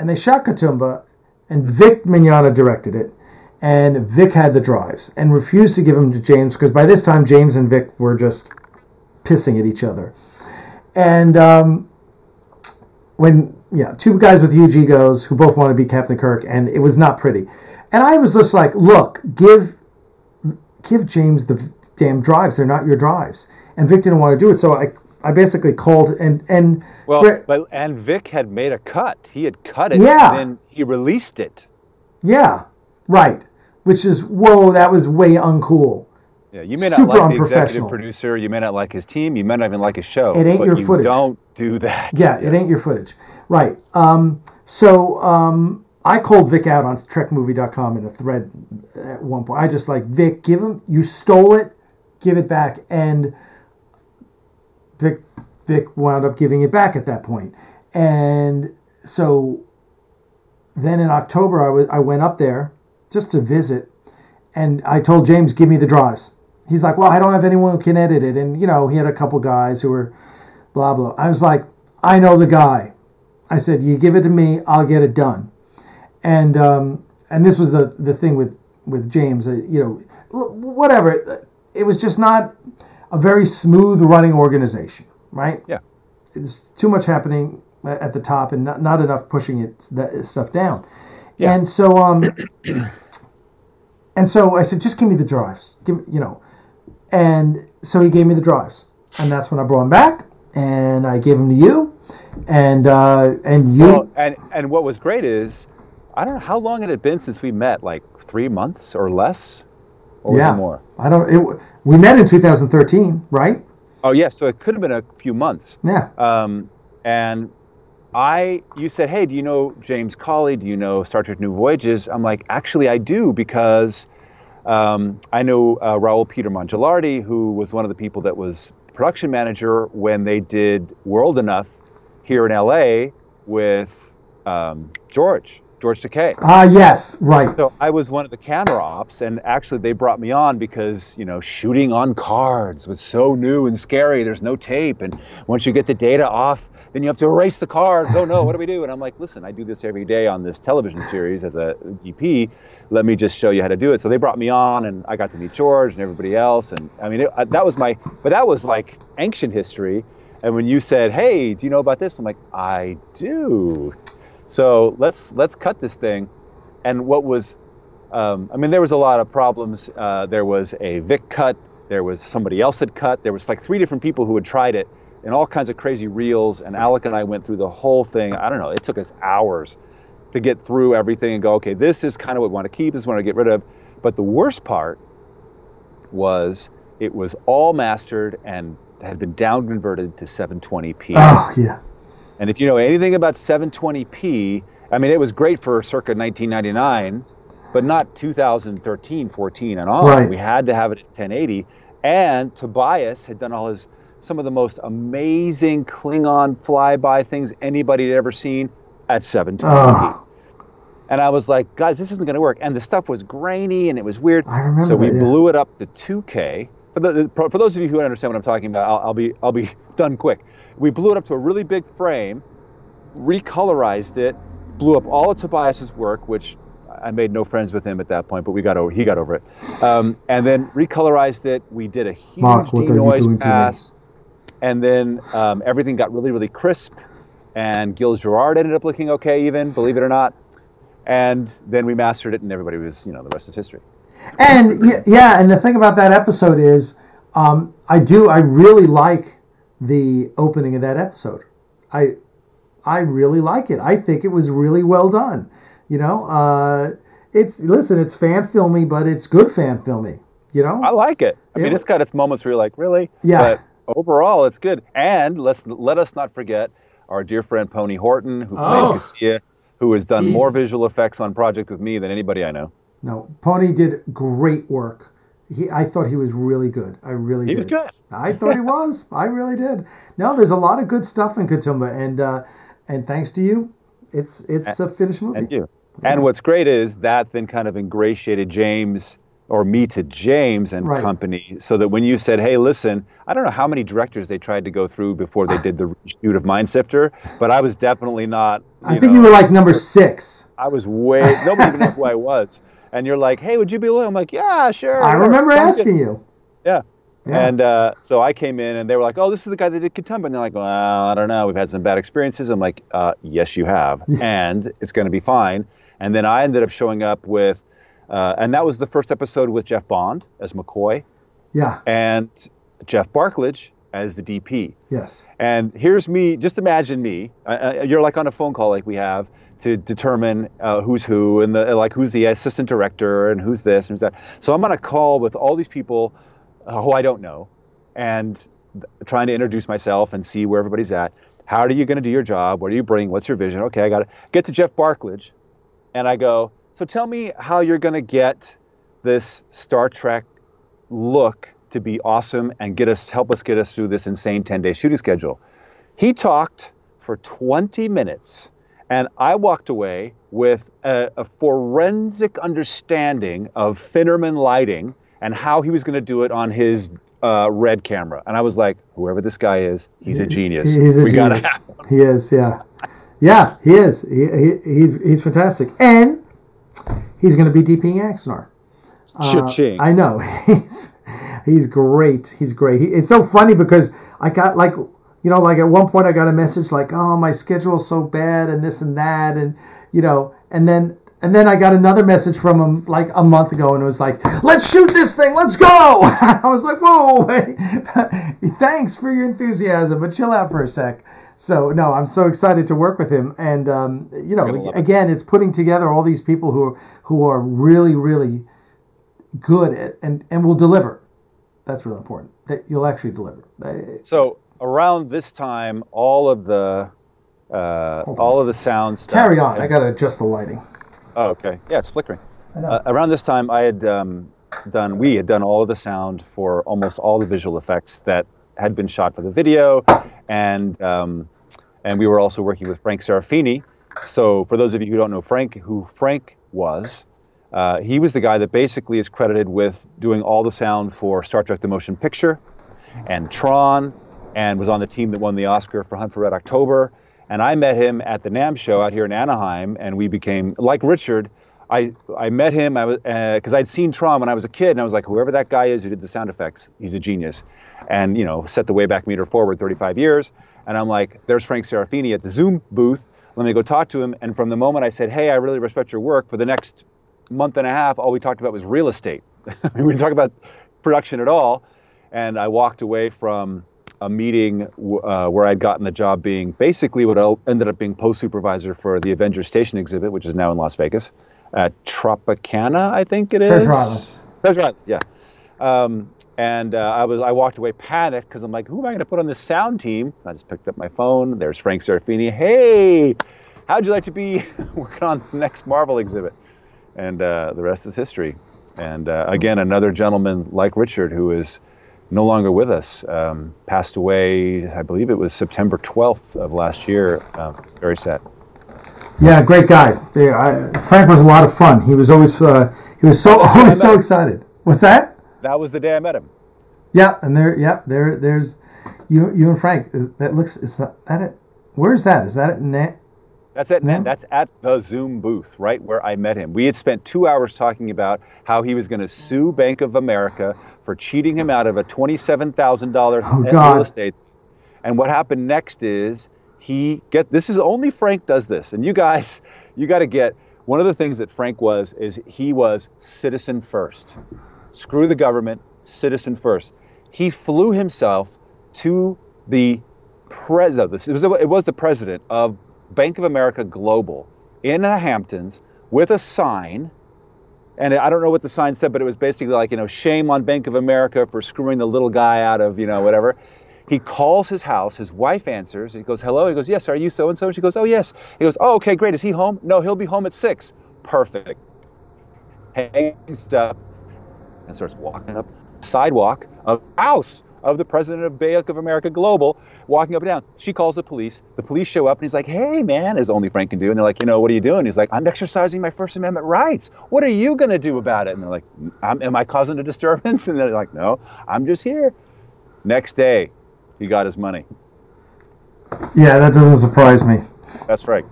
Vic Mignogna directed it. And Vic had the drives and refused to give them to James because by this time James and Vic were just pissing at each other. And two guys with huge egos who both wanted to be Captain Kirk, and it was not pretty. And I was just like, look, give James the damn drives. They're not your drives. And Vic didn't want to do it, so I basically called and Vic had made a cut. He had cut it, yeah, and then he released it. Yeah, right. Which is, whoa, that was way uncool. Yeah, you may not like the executive producer, you may not like his team, you may not even like his show. It ain't your footage. Don't do that. Yeah, it ain't your footage. Right. So I called Vic out on TrekMovie.com in a thread at one point. I just like, Vic, you stole it, give it back. And Vic wound up giving it back at that point. And so then in October, I went up there just to visit, and I told James, give me the drives. He's like, well, I don't have anyone who can edit it. And, he had a couple guys who were blah, blah. I was like, I know the guy. I said, you give it to me, I'll get it done. And this was the thing with James, whatever. It was just not a very smooth running organization, right? Yeah. There's too much happening at the top and not enough pushing that stuff down. Yeah. And so I said, just give me the drives, And so he gave me the drives, and that's when I brought him back, and I gave them to you, and you. Well, and what was great is, I don't know how long it had been since we met, like 3 months or less, or was it more? We met in 2013, right? Oh yeah, so it could have been a few months. Yeah. And you said, hey, do you know James Cawley? Do you know Star Trek New Voyages? I'm like, actually, I do, because I know Raul Peter Mongelardi, who was one of the people that was production manager when they did World Enough here in LA with George Takei. Yes, right. So I was one of the camera ops, and actually they brought me on because, shooting on cards was so new and scary. There's no tape, and once you get the data off, then you have to erase the cards. Oh no, what do we do? And I'm like, listen, I do this every day on this television series as a DP. Let me just show you how to do it. So they brought me on, and I got to meet George and everybody else. And I mean, that was like ancient history. And when you said, hey, do you know about this? I'm like, I do. So let's cut this thing. And what was, there was a lot of problems. There was a Vic cut. There was somebody else had cut. There was like 3 different people who had tried it in all kinds of crazy reels. And Alec and I went through the whole thing. I don't know. It took us hours to get through everything and go, okay, this is kind of what we want to keep. This is what I want to get rid of. But the worst part was it was all mastered and had been down converted to 720p. Oh, yeah. And if you know anything about 720p, it was great for circa 1999, but not 2013, 14 and on. Right. We had to have it at 1080. And Tobias had done some of the most amazing Klingon flyby things anybody had ever seen at 720p. And I was like, guys, this isn't going to work. And the stuff was grainy and it was weird. I remember so we blew it up to 2K. For those of you who understand what I'm talking about, I'll be done quick. We blew it up to a really big frame, recolorized it, blew up all of Tobias's work, which I made no friends with him at that point, but he got over it. And then recolorized it. We did a huge denoise pass, and then everything got really, really crisp. And Gil Gerard ended up looking okay, even, believe it or not. And then we mastered it, and everybody was, the rest is history. And and the thing about that episode is, I do. I really like the opening of that episode. I really like it. I think it was really well done. You know, it's fan filmy, but it's good fan filmy. You know, I like it. I mean, it's got its moments where you're like, really? Yeah. But overall, it's good. And let us not forget our dear friend Pony Horton, who played Cassia, who has done more visual effects on projects with me than anybody I know. No, Pony did great work. I thought he was really good. I really did. He was good. I thought he was. I really did. No, there's a lot of good stuff in Katoomba, and thanks to you, it's a finished movie. And you. Yeah. And what's great is that then kind of ingratiated James, or me to James and company, so that when you said, hey, listen, I don't know how many directors they tried to go through before they did the reshoot of Mindsifter, but I was definitely not. I think you were like number 6. I was nobody even knew who I was. And you're like, hey, would you be willing? I'm like, yeah, sure. I remember asking you. Yeah. And so I came in and they were like, oh, this is the guy that did Katoomba. And they're like, well, I don't know. We've had some bad experiences. I'm like, yes, you have. And it's going to be fine. And then I ended up showing up with, and that was the first episode with Jeff Bond as McCoy. Yeah. And Jeff Barklage as the DP. Yes. And here's me, just imagine me. You're like on a phone call like we have to determine who's who and who's the assistant director and who's this and who's that. So I'm on a call with all these people who I don't know and trying to introduce myself and see where everybody's at. How are you going to do your job? What do you bring? What's your vision? Okay, I got to get to Jeff Barklage. And I go, so tell me how you're going to get this Star Trek look to be awesome and help us get us through this insane 10-day shooting schedule. He talked for 20 minutes. And I walked away with a forensic understanding of Finnerman lighting and how he was going to do it on his red camera. And I was like, whoever this guy is, he's a genius. He's a genius. He is, yeah. Yeah, he is. He's fantastic. And he's going to be DPing Axanar. Cha-ching. I know. He's great. He's great. It's so funny because I got like at one point I got a message like, oh, my schedule's so bad and this and that. And, and then I got another message from him like a month ago and it was like, let's shoot this thing. Let's go. I was like, whoa, thanks for your enthusiasm, but chill out for a sec. So, no, I'm so excited to work with him. And, again, it's putting together all these people who are really, really good at and will deliver. That's really important. That you'll actually deliver. So around this time, all of the sound stuff. Carry on. I got to adjust the lighting. Oh, okay. Yeah, it's flickering. Around this time, we had done all of the sound for almost all the visual effects that had been shot for the video, and we were also working with Frank Serafini. So for those of you who don't know who Frank was, he was the guy that basically is credited with doing all the sound for Star Trek: The Motion Picture and Tron, and was on the team that won the Oscar for Hunt for Red October. And I met him at the NAMM show out here in Anaheim, and we became, like Richard, I met him because I'd seen Tron when I was a kid, and I was like, whoever that guy is who did the sound effects, he's a genius. And, set the Wayback Meter forward 35 years. And I'm like, there's Frank Serafini at the Zoom booth. Let me go talk to him. And from the moment I said, hey, I really respect your work, for the next month and a half, all we talked about was real estate. We didn't talk about production at all. And I walked away from a meeting where I'd gotten the job being basically what ended up being post supervisor for the Avengers Station exhibit, which is now in Las Vegas, at Tropicana, I think it is. Treasure Island. Treasure Island, yeah. I walked away panicked because I'm like, who am I going to put on this sound team? I just picked up my phone. There's Frank Serafini. Hey, how'd you like to be working on the next Marvel exhibit? And the rest is history. And again, another gentleman like Richard, who is no longer with us, passed away, I believe it was September 12th of last year. Very sad. Yeah, great guy. Frank was a lot of fun. He was always always so excited. What's that? That was the day I met him. Yeah, and there's you and Frank. Is that it? Where's that? Is that it? That's at NAMM. That's at the Zoom booth, right where I met him. We had spent 2 hours talking about how he was going to sue Bank of America for cheating him out of a $27,000 real estate. And what happened next is this is only Frank does this. And you guys, you got to get, one of the things that Frank he was citizen first. Screw the government, citizen first. He flew himself to the president. It was the president of Bank of America Global in the Hamptons with a sign. And I don't know what the sign said, but it was basically like, shame on Bank of America for screwing the little guy out of, whatever. He calls his house. His wife answers. He goes, hello. He goes, yes, are you so-and-so? She goes, oh, yes. He goes, oh, okay, great. Is he home? No, he'll be home at 6. Perfect. Hangs up and starts walking up the sidewalk of the house of the president of Bank of America Global, walking up and down. She calls the police. The police show up, and he's like, hey, man, as only Frank can do. And they're like, what are you doing? He's like, I'm exercising my First Amendment rights. What are you going to do about it? And they're like, am I causing a disturbance? And they're like, no, I'm just here. Next day, he got his money. Yeah, that doesn't surprise me. That's right.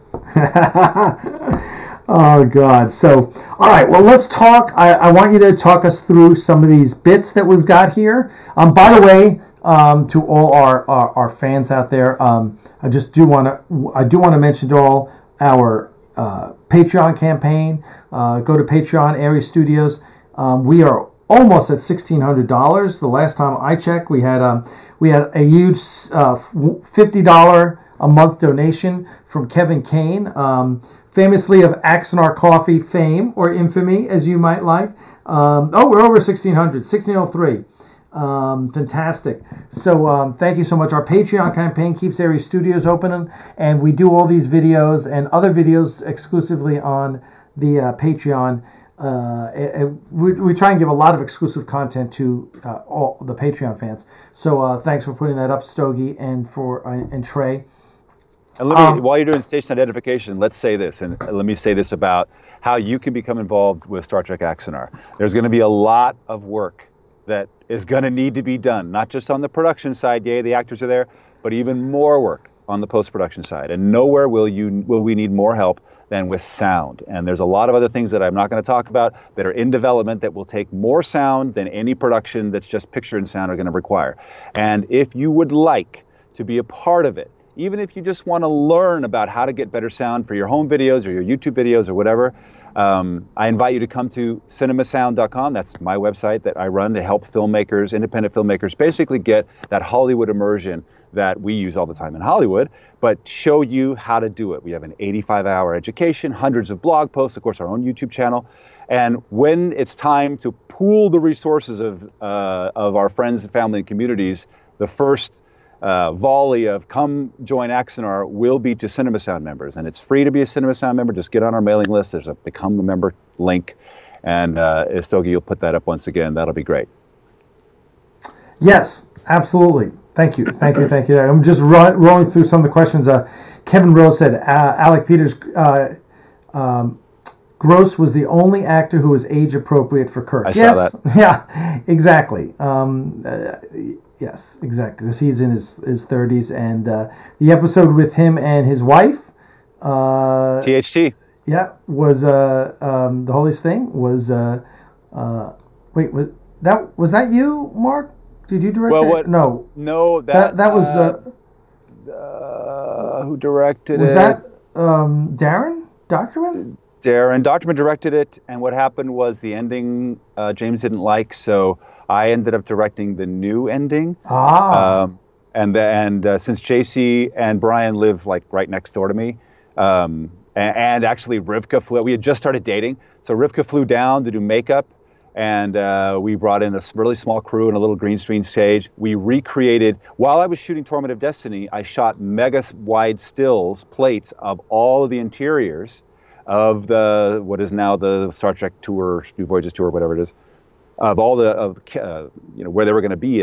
Oh, God. So, all right, well, let's talk. I want you to talk us through some of these bits that we've got here. By the way, to all our fans out there, I do want to mention to all our Patreon campaign. Go to Patreon, Aries Studios. We are almost at $1,600. The last time I checked, we had a huge $50 a month donation from Kevin Kane, famously of Axanar Coffee fame or infamy, as you might like. We're over 1,600, 1,603. Fantastic. So thank you so much. Our Patreon campaign keeps Aries Studios open, and we do all these videos and other videos exclusively on the Patreon. We try and give a lot of exclusive content to all the Patreon fans. So thanks for putting that up, Stogie, and Trey. And let me, while you're doing station identification, let's say this, and let me say this about how you can become involved with Star Trek Axanar. There's going to be a lot of work that is going to need to be done, not just on the production side, yay, the actors are there, but even more work on the post-production side. And nowhere will we need more help than with sound. And there's a lot of other things that I'm not going to talk about that are in development that will take more sound than any production that's just picture and sound are going to require. And if you would like to be a part of it, even if you just want to learn about how to get better sound for your home videos or your YouTube videos or whatever, I invite you to come to cinemasound.com. That's my website that I run to help filmmakers, independent filmmakers, basically get that Hollywood immersion that we use all the time in Hollywood, but show you how to do it. We have an 85-hour education, hundreds of blog posts, of course, our own YouTube channel. And when it's time to pool the resources of our friends and family and communities, the first volley of come join Axanar will be to CinemaSound members, and it's free to be a CinemaSound member. Just get on our mailing list. There's a become a member link, and Stogie, you'll put that up once again. That'll be great. Yes, absolutely. Thank you. I'm just rolling through some of the questions. Kevin Rose said Alec Peters Gross was the only actor who was age appropriate for Kirk. I saw that. Yeah, exactly. Yes, exactly. Because he's in his 30s, and the episode with him and his wife, THT. Yeah, was the holiest thing was. Wait, was that you, Mark? Did you direct that? No, that was. Who directed it? Was that Darren Doctorman? Darren Doctorman directed it, and what happened was the ending James didn't like, so I ended up directing the new ending. And since JC and Brian live like right next door to me, and actually Rivka flew. We had just started dating, so Rivka flew down to do makeup, and we brought in a really small crew and a little green screen stage. We recreated, while I was shooting Torment of Destiny, I shot mega wide stills, plates of all of the interiors of what is now the Star Trek tour, New Voyages tour, whatever it is, of all where they were going to be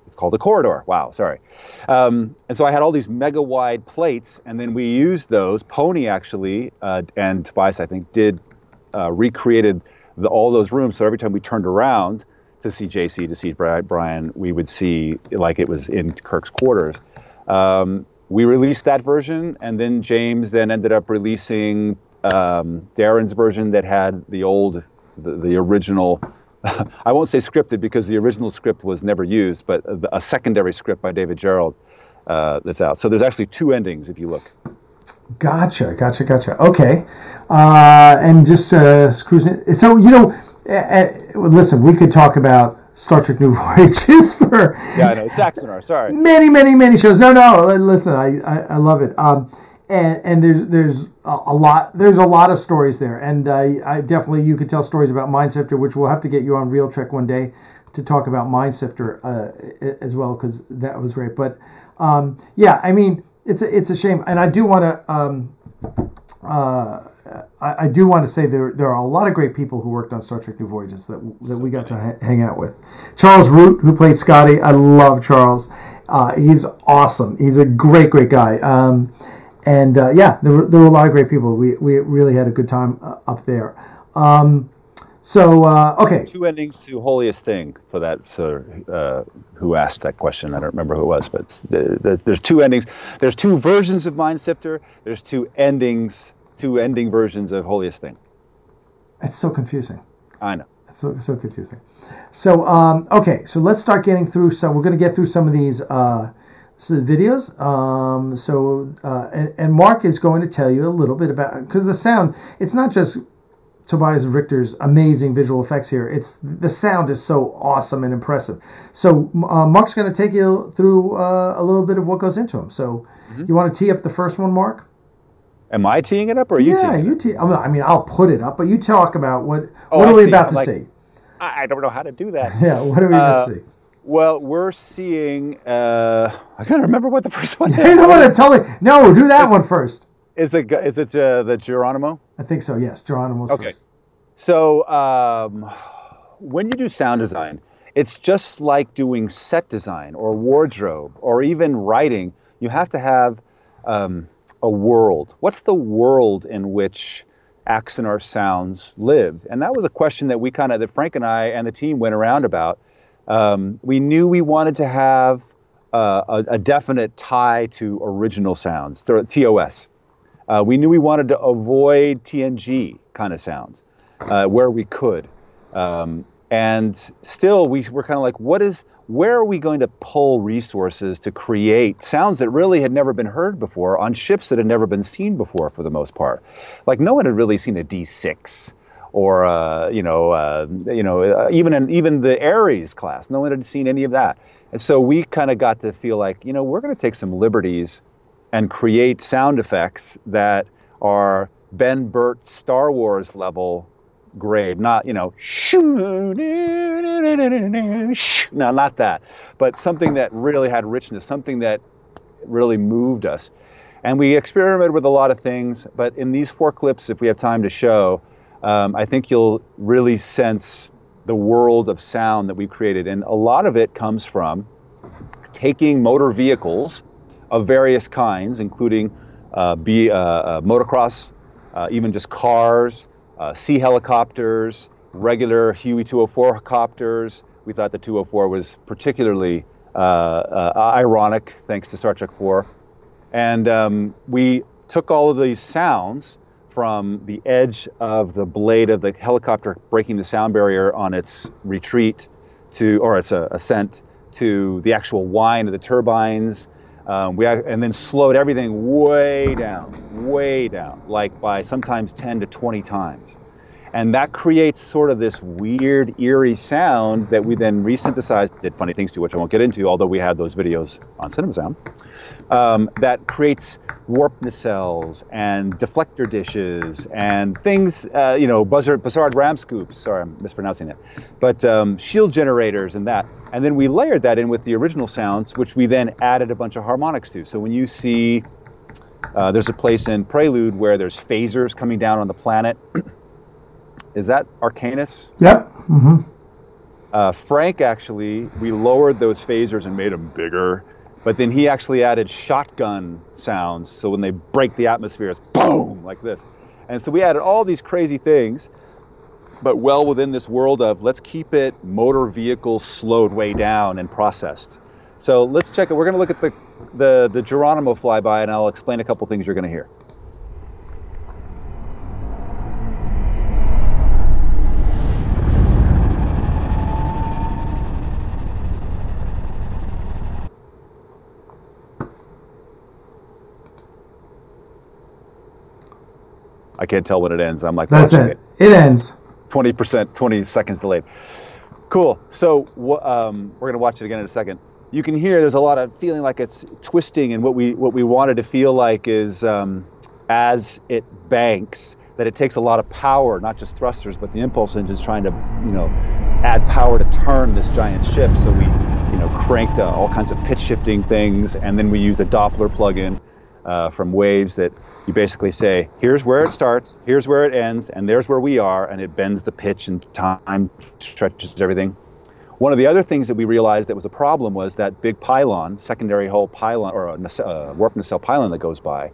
it's called the corridor. Wow, sorry. And so I had all these mega wide plates, and then we used those. Pony actually, and Tobias, I think, recreated all those rooms. So every time we turned around to see JC, to see Brian, we would see like it was in Kirk's quarters. We released that version, and then James ended up releasing Darren's version that had the original. I won't say scripted because the original script was never used, but a secondary script by David Gerald that's out. So there's actually 2 endings if you look. Gotcha. Okay. And just cruising. So, listen, we could talk about Star Trek New Voyages for Yeah, I know. It's Axanar. Sorry. many shows. No, listen, I love it. And there's a lot of stories there, and I definitely, you could tell stories about Mindsifter, which we'll have to get you on Real Trek one day to talk about Mindsifter as well, because that was great. But yeah, I mean, it's a shame, and I do want to say there are a lot of great people who worked on Star Trek New Voyages that we got to hang out with. Charles Root, who played Scotty, I love Charles. He's awesome. He's a great guy. And yeah, there were a lot of great people. We really had a good time up there. Okay. Two endings to Holiest Thing for that. So who asked that question? I don't remember who it was, but there's two endings. There's two versions of Mindsifter. There's two ending versions of Holiest Thing. It's so confusing. I know. It's so confusing. So okay, so let's start getting through some. We're going to get through some of these videos. And Mark is going to tell you a little bit about, because the sound, it's not just Tobias Richter's amazing visual effects here. It's the sound is so awesome and impressive. So Mark's going to take you through a little bit of what goes into them. So you want to tee up the first one, Mark? Am I teeing it up, or are you teeing it up? Yeah, you tee. I mean, I'll put it up, but you talk about what are we about to see? I don't know how to do that. Yeah, what are we about to see? Well, we're seeing. I can't remember what the first one is. You don't want to tell me. No, do that one first. Is it the Geronimo? I think so. Yes, Geronimo's first. So when you do sound design, it's just like doing set design or wardrobe or even writing. You have to have a world. What's the world in which Axanar sounds live? And that was a question that Frank and I and the team went around about. We knew we wanted to have a definite tie to original sounds, TOS. We knew we wanted to avoid TNG kind of sounds where we could. And still, we're kind of like, where are we going to pull resources to create sounds that really had never been heard before on ships that had never been seen before, for the most part? Like, no one had really seen a D6 or even the Ares class. No one had seen any of that. And so we kind of got to feel like, we're going to take some liberties and create sound effects that are Ben Burt Star Wars level grade, not no, not that, but something that really had richness, something that really moved us. And we experimented with a lot of things, but in these 4 clips, if we have time to show, I think you'll really sense the world of sound that we've created. And a lot of it comes from taking motor vehicles of various kinds, including motocross, even just cars, sea helicopters, regular Huey 204 copters. We thought the 204 was particularly ironic, thanks to Star Trek 4. And we took all of these sounds from the edge of the blade of the helicopter breaking the sound barrier on its retreat or its ascent, to the actual whine of the turbines. And then slowed everything way down, like by sometimes 10 to 20 times. And that creates sort of this weird, eerie sound that we then resynthesized, did funny things to, which I won't get into, although we had those videos on Cinema Sound. That creates warp nacelles and deflector dishes and things, Buzzard ram scoops, sorry, I'm mispronouncing that, but shield generators and that. And then we layered that in with the original sounds, which we then added a bunch of harmonics to. So when you see, there's a place in Prelude where there's phasers coming down on the planet. Is that Arcanus? Yep. Mm-hmm. Frank, actually, we lowered those phasers and made them bigger. But then he actually added shotgun sounds. So when they break the atmosphere, it's boom, like this. And so we added all these crazy things, but well within this world of let's keep it motor vehicle slowed way down and processed. So let's check it. We're going to look at the Geronimo flyby, and I'll explain a couple things you're going to hear. I can't tell when it ends. I'm like, that's it. It ends. 20%, 20 seconds delayed. Cool. So we're going to watch it again in a second. You can hear there's a lot of feeling like it's twisting, and what we wanted to feel like is as it banks, that it takes a lot of power, not just thrusters, but the impulse engines trying to, add power to turn this giant ship. So we, cranked all kinds of pitch shifting things, and then we use a Doppler plugin from Waves that you basically say, here's where it starts, here's where it ends, and there's where we are, and it bends the pitch and time, stretches everything. One of the other things that we realized that was a problem was that big pylon, secondary hull pylon, or a warp nacelle pylon that goes by.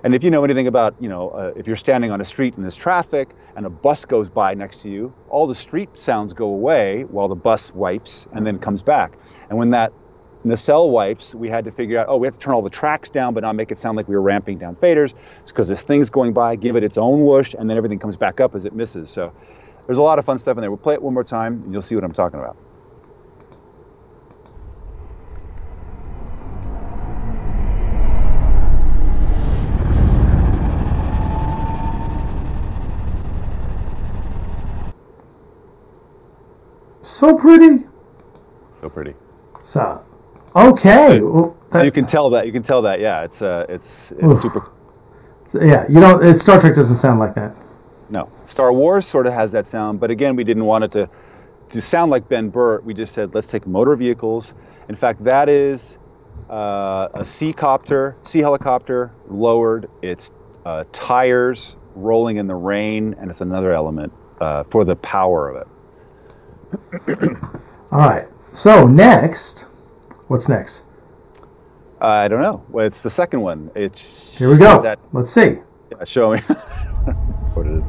And if you know anything about, if you're standing on a street and there's traffic and a bus goes by next to you, all the street sounds go away while the bus wipes and then comes back. And when that nacelle wipes, we had to figure out, we have to turn all the tracks down but not make it sound like we were ramping down faders. It's because this thing's going by, give it its own whoosh, and then everything comes back up as it misses. So there's a lot of fun stuff in there. We'll play it one more time and you'll see what I'm talking about. So pretty. So pretty. So, okay. Well, so you can tell that. Yeah, it's super. Yeah, Star Trek doesn't sound like that. No, Star Wars sort of has that sound, but again, we didn't want it to sound like Ben Burtt. We just said let's take motor vehicles. In fact, that is a sea helicopter lowered. It's tires rolling in the rain, and it's another element for the power of it. All right. So next, what's next? I don't know. Well, it's the second one. Here we go. Let's see. Yeah, show me what it is.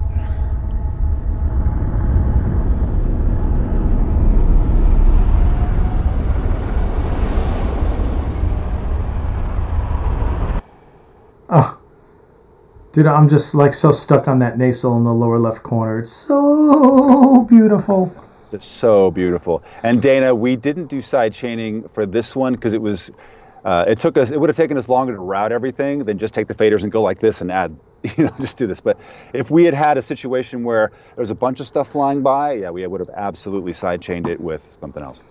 Oh, dude, I'm just so stuck on that nacelle in the lower left corner. It's so beautiful. It's so beautiful. And Dana, we didn't do side chaining for this one because it was, it would have taken us longer to route everything than just take the faders and go like this and add, just do this. But if we had had a situation where there was a bunch of stuff flying by, yeah, we would have absolutely side chained it with something else.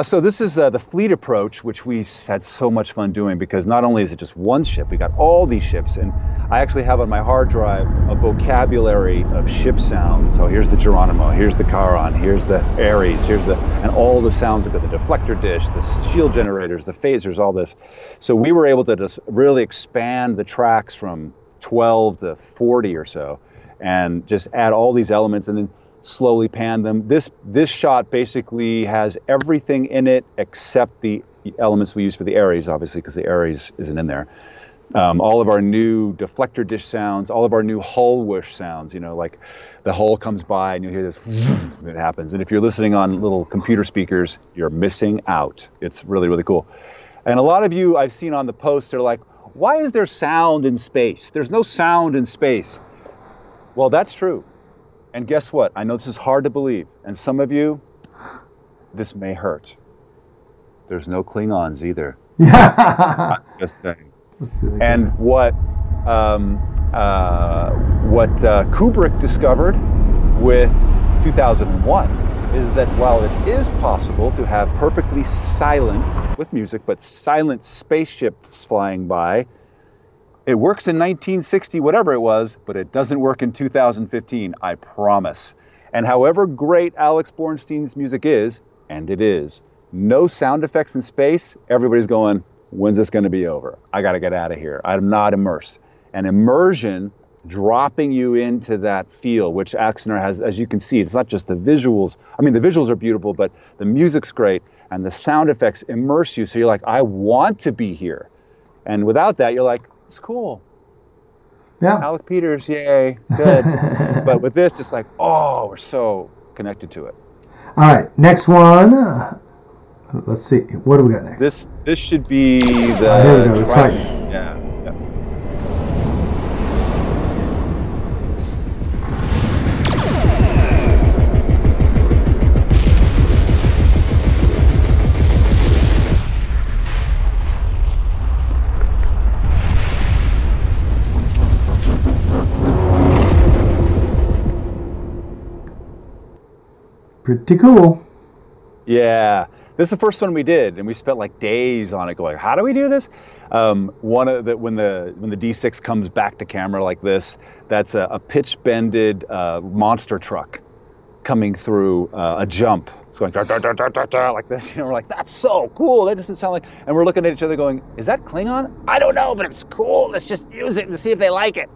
So this is the fleet approach, which we had so much fun doing because not only is it just one ship, we got all these ships, and I actually have on my hard drive a vocabulary of ship sounds. So here's the Geronimo, here's the Charon, here's the Ares, and all the sounds of it, the deflector dish, the shield generators, the phasers, all this. So we were able to just really expand the tracks from 12 to 40 or so, and just add all these elements and then slowly pan them. This shot basically has everything in it except the elements we use for the Ares, obviously, because the Ares isn't in there. All of our new deflector dish sounds, all of our new hull whoosh sounds, like the hull comes by and you hear this, it happens. And if you're listening on little computer speakers, you're missing out. It's really, really cool. And a lot of you I've seen on the post are like, why is there sound in space? There's no sound in space. Well, that's true. And guess what? I know this is hard to believe. And some of you, this may hurt. There's no Klingons either. Yeah. I'm just saying. And what Kubrick discovered with 2001 is that while it is possible to have perfectly silent, with music, but silent spaceships flying by, it works in 1960, whatever it was, but it doesn't work in 2015, I promise. And however great Alex Bornstein's music is, and it is, no sound effects in space, everybody's going, when's this going to be over? I got to get out of here. I'm not immersed. And immersion, dropping you into that feel, which Axanar has, as you can see, it's not just the visuals. I mean, the visuals are beautiful, but the music's great, and the sound effects immerse you. So you're like, I want to be here. And without that, you're like, it's cool. Yeah. Alec Peters, yay, good. But with this, it's like, oh, we're so connected to it. All right, next one. Let's see. What do we got next? This should be the. Here we go. The Titan. Yeah. Pretty cool. Yeah. This is the first one we did, and we spent like days on it going, how do we do this? When the D6 comes back to camera like this, that's a pitch-bended monster truck coming through a jump. It's going like this. We're like, that's so cool. That doesn't sound like. And we're looking at each other going, is that Klingon? I don't know, but it's cool. Let's just use it and see if they like it.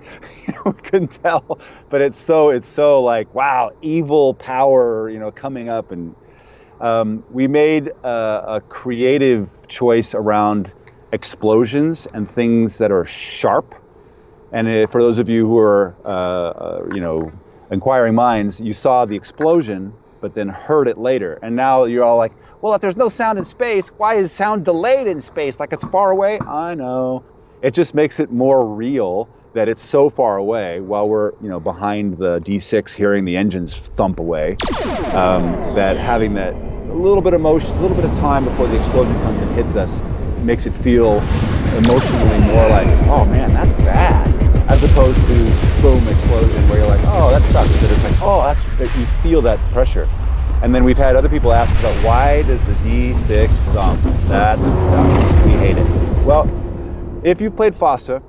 We couldn't tell, but it's so like, wow, evil power, coming up. And we made a creative choice around explosions and things that are sharp. And for those of you who are, inquiring minds, you saw the explosion, but then heard it later. And now you're all like, well, if there's no sound in space, why is sound delayed in space? Like it's far away? I know. It just makes it more real that it's so far away while we're, behind the D6 hearing the engines thump away, that having that a little bit of motion, a little bit of time before the explosion comes and hits us makes it feel emotionally more like, oh man, that's bad. As opposed to boom, explosion, where you're like, oh, that sucks. But it's like, oh, you feel that pressure. And then we've had other people ask about, why does the D6 thump? That sucks. We hate it. Well, if you've played FOSSA,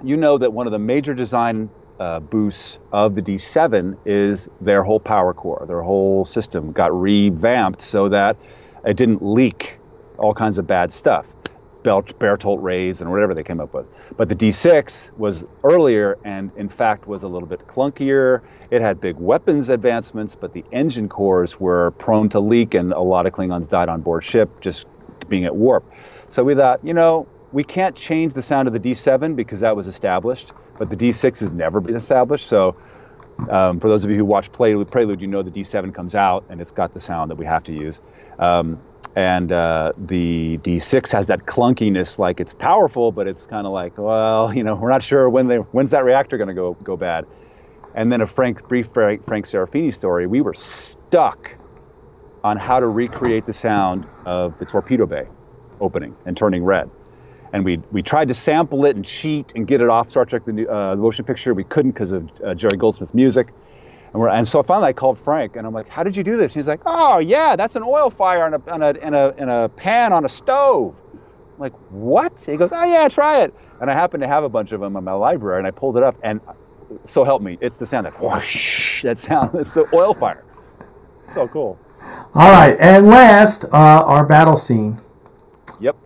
you know that one of the major design boosts of the D7 is their whole power core. Their whole system got revamped so that it didn't leak all kinds of bad stuff. Bertolt rays and whatever they came up with. But the D6 was earlier and in fact was a little bit clunkier. It had big weapons advancements, but the engine cores were prone to leak, and a lot of Klingons died on board ship just being at warp. So we thought, we can't change the sound of the D7 because that was established, but the D6 has never been established. So for those of you who watch Prelude, you know the D7 comes out and it's got the sound that we have to use. And the D6 has that clunkiness, like it's powerful, but it's kind of like, well, we're not sure when's that reactor going to go bad. And then a brief Frank Serafini story, we were stuck on how to recreate the sound of the torpedo bay opening and turning red. And we tried to sample it and cheat and get it off Star Trek, the motion picture. We couldn't because of Jerry Goldsmith's music. And so finally I called Frank and I'm like, how did you do this? And he's like, oh yeah, that's an oil fire in a pan on a stove. I'm like, what? He goes, oh yeah, try it. And I happen to have a bunch of them in my library, and I pulled it up, and so help me, it's the sound that whoosh, that sound. It's the oil fire. So cool. All right, and last, our battle scene. Yep.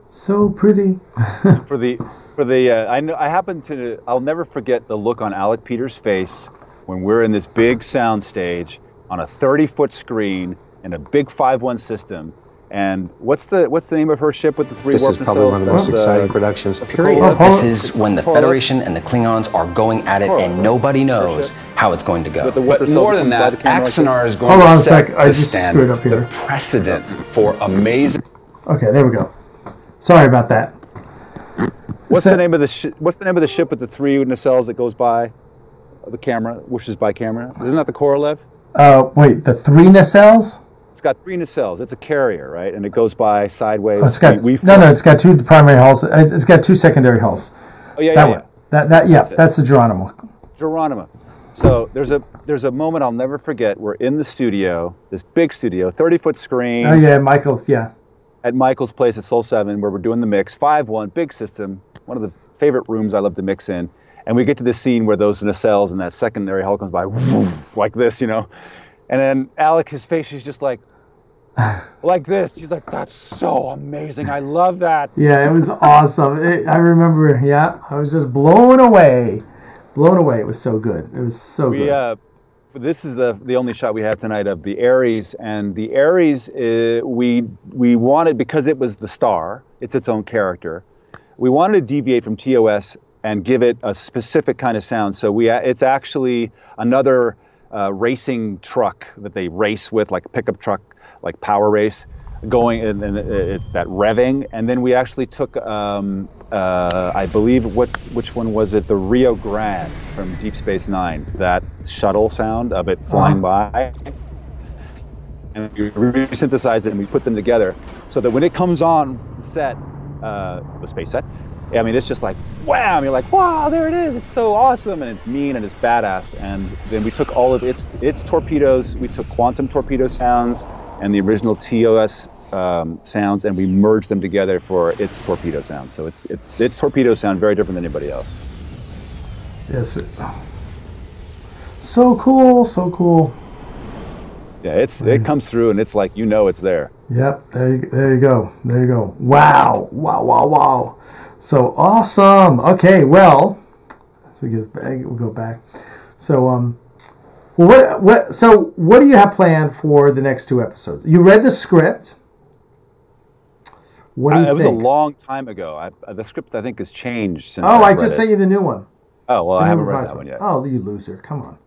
So pretty. I'll never forget the look on Alec Peters' face when we're in this big sound stage on a 30-foot screen in a big 5-1 system. And what's the name of her ship with the 3 warp nacelles? This is probably one of the most exciting productions, period. This is when the Federation and the Klingons are going at it, and nobody knows how it's going to go. But more than that, Axanar is going Hold on to a sec. set I the just standard, screwed up here. the precedent for amazing. Okay, there we go. Sorry about that. What's the name of the ship with the 3 nacelles that goes by the camera, whooshes by camera? Isn't that the Korolev? Wait, the 3 nacelles? It's got 3 nacelles. It's a carrier, right? And it goes by sideways. Oh, it's got it's got 2 primary hulls. It's got 2 secondary hulls. Oh yeah, that yeah, one. That's the Geronimo. Geronimo. So there's a moment I'll never forget. We're in the studio, this big studio, 30-foot screen. Oh yeah, Michael's, yeah. At Michael's place at Sol 7, where we're doing the mix, 5-1, big system, one of the favorite rooms I love to mix in. And we get to this scene where those nacelles and that secondary hull comes by, woof, like this, And then Alec, his face is just like this. He's like, that's so amazing. I love that. Yeah, it was awesome. I remember, I was just blown away. Blown away. It was so good. It was so good. This is the only shot we have tonight of the Ares, and the Ares we wanted, because it was the star, it's its own character. We wanted to deviate from TOS and give it a specific kind of sound. So it's actually another racing truck that they race with, like a pickup truck, like power race, going, and it's that revving. And then we actually took, I believe, which one was it? The Rio Grande from Deep Space Nine, that shuttle sound of it flying by. And we resynthesized it and we put them together so that when it comes on set, the space set, I mean, it's just like, wham, you're like, wow, there it is, it's so awesome, and it's mean and it's badass. And then we took all of its torpedoes, we took quantum torpedo sounds and the original TOS sounds, and we merged them together for its torpedo sound. So its torpedoes sound very different than anybody else. Yes. So cool, so cool. Yeah, it comes through and it's like, it's there. Yep, there you go. There you go. Wow. Wow, wow, wow. So awesome. Okay, well, so we'll go back. So what do you have planned for the next 2 episodes? You read the script. What do you think? It was a long time ago. The script, I think, has changed since I just sent you the new one. Oh, well, I haven't read that one yet. Oh, you loser. Come on.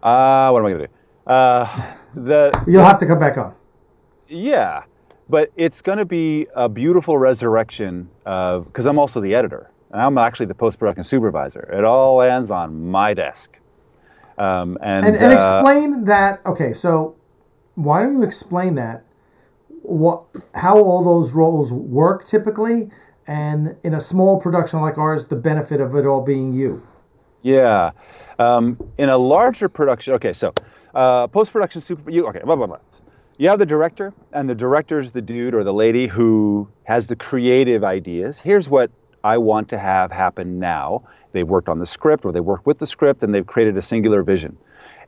What am I going to do? You'll have to come back on. Yeah, but it's going to be a beautiful resurrection of, because I'm also the editor, and I'm actually the post-production supervisor. It all lands on my desk. And explain that. Okay, so why don't you explain that? How all those roles work typically, and in a small production like ours, the benefit of it all being you. Yeah, in a larger production. Okay, so post-production okay, blah blah blah. You have the director, and the director's the dude or the lady who has the creative ideas. Here's what I want to have happen now. They've worked on the script, or they worked with the script, and they've created a singular vision.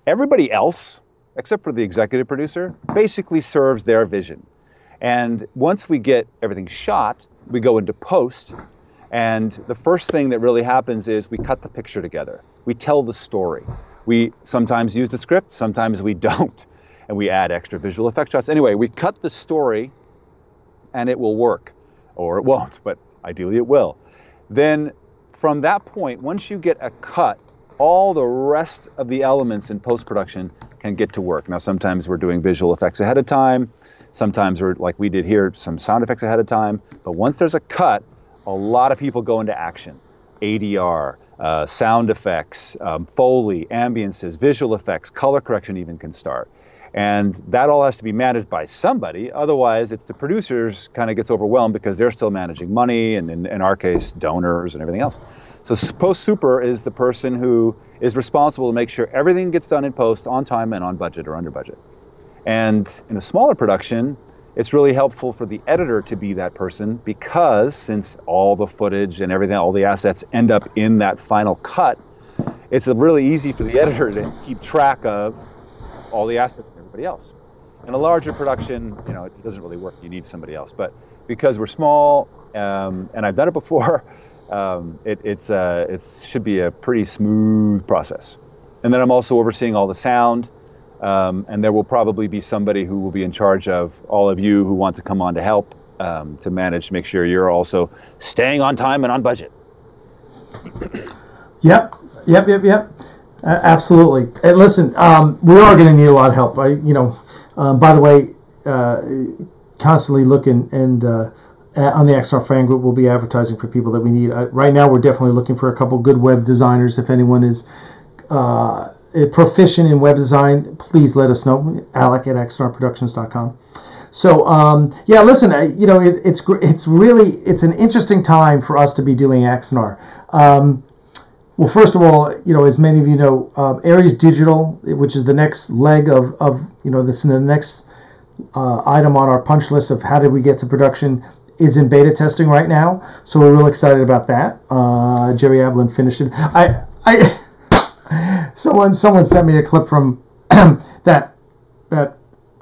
Everybody else, except for the executive producer, basically serves their vision. And once we get everything shot, we go into post, and the first thing that really happens is we cut the picture together. We tell the story. We sometimes use the script, sometimes we don't. And we add extra visual effect shots. Anyway, we cut the story and it will work, or it won't, but ideally it will. Then from that point, once you get a cut, all the rest of the elements in post-production can get to work. Now, sometimes we're doing visual effects ahead of time. Sometimes we're, like we did here, some sound effects ahead of time. But once there's a cut, a lot of people go into action. ADR, sound effects, Foley, ambiences, visual effects, color correction even can start. And that all has to be managed by somebody. Otherwise, it's the producers kind of gets overwhelmed because they're still managing money and, in our case, donors and everything else. So post-super is the person who is responsible to make sure everything gets done in post on time and on budget or under budget. And in a smaller production, it's really helpful for the editor to be that person because since all the footage and everything, all the assets end up in that final cut, it's really easy for the editor to keep track of all the assets and everybody else. In a larger production, it doesn't really work. You need somebody else. But because we're small, and I've done it before, it should be a pretty smooth process. And then I'm also overseeing all the sound, and there will probably be somebody who will be in charge of all of you who want to come on to help to manage, make sure you're also staying on time and on budget. Yep. Absolutely. And listen, we are going to need a lot of help. By the way, constantly looking and on the Axanar fan group, we'll be advertising for people that we need. Right now, we're definitely looking for a couple good web designers. If anyone is proficient in web design, please let us know. Alec at axanarproductions.com. So listen, it's an interesting time for us to be doing Axanar. Well, first of all, as many of you know, Ares Digital, which is the next leg of this is the next item on our punch list of how did we get to production, is in beta testing right now. So we're real excited about that. Jerry Ablin finished it. Someone sent me a clip from that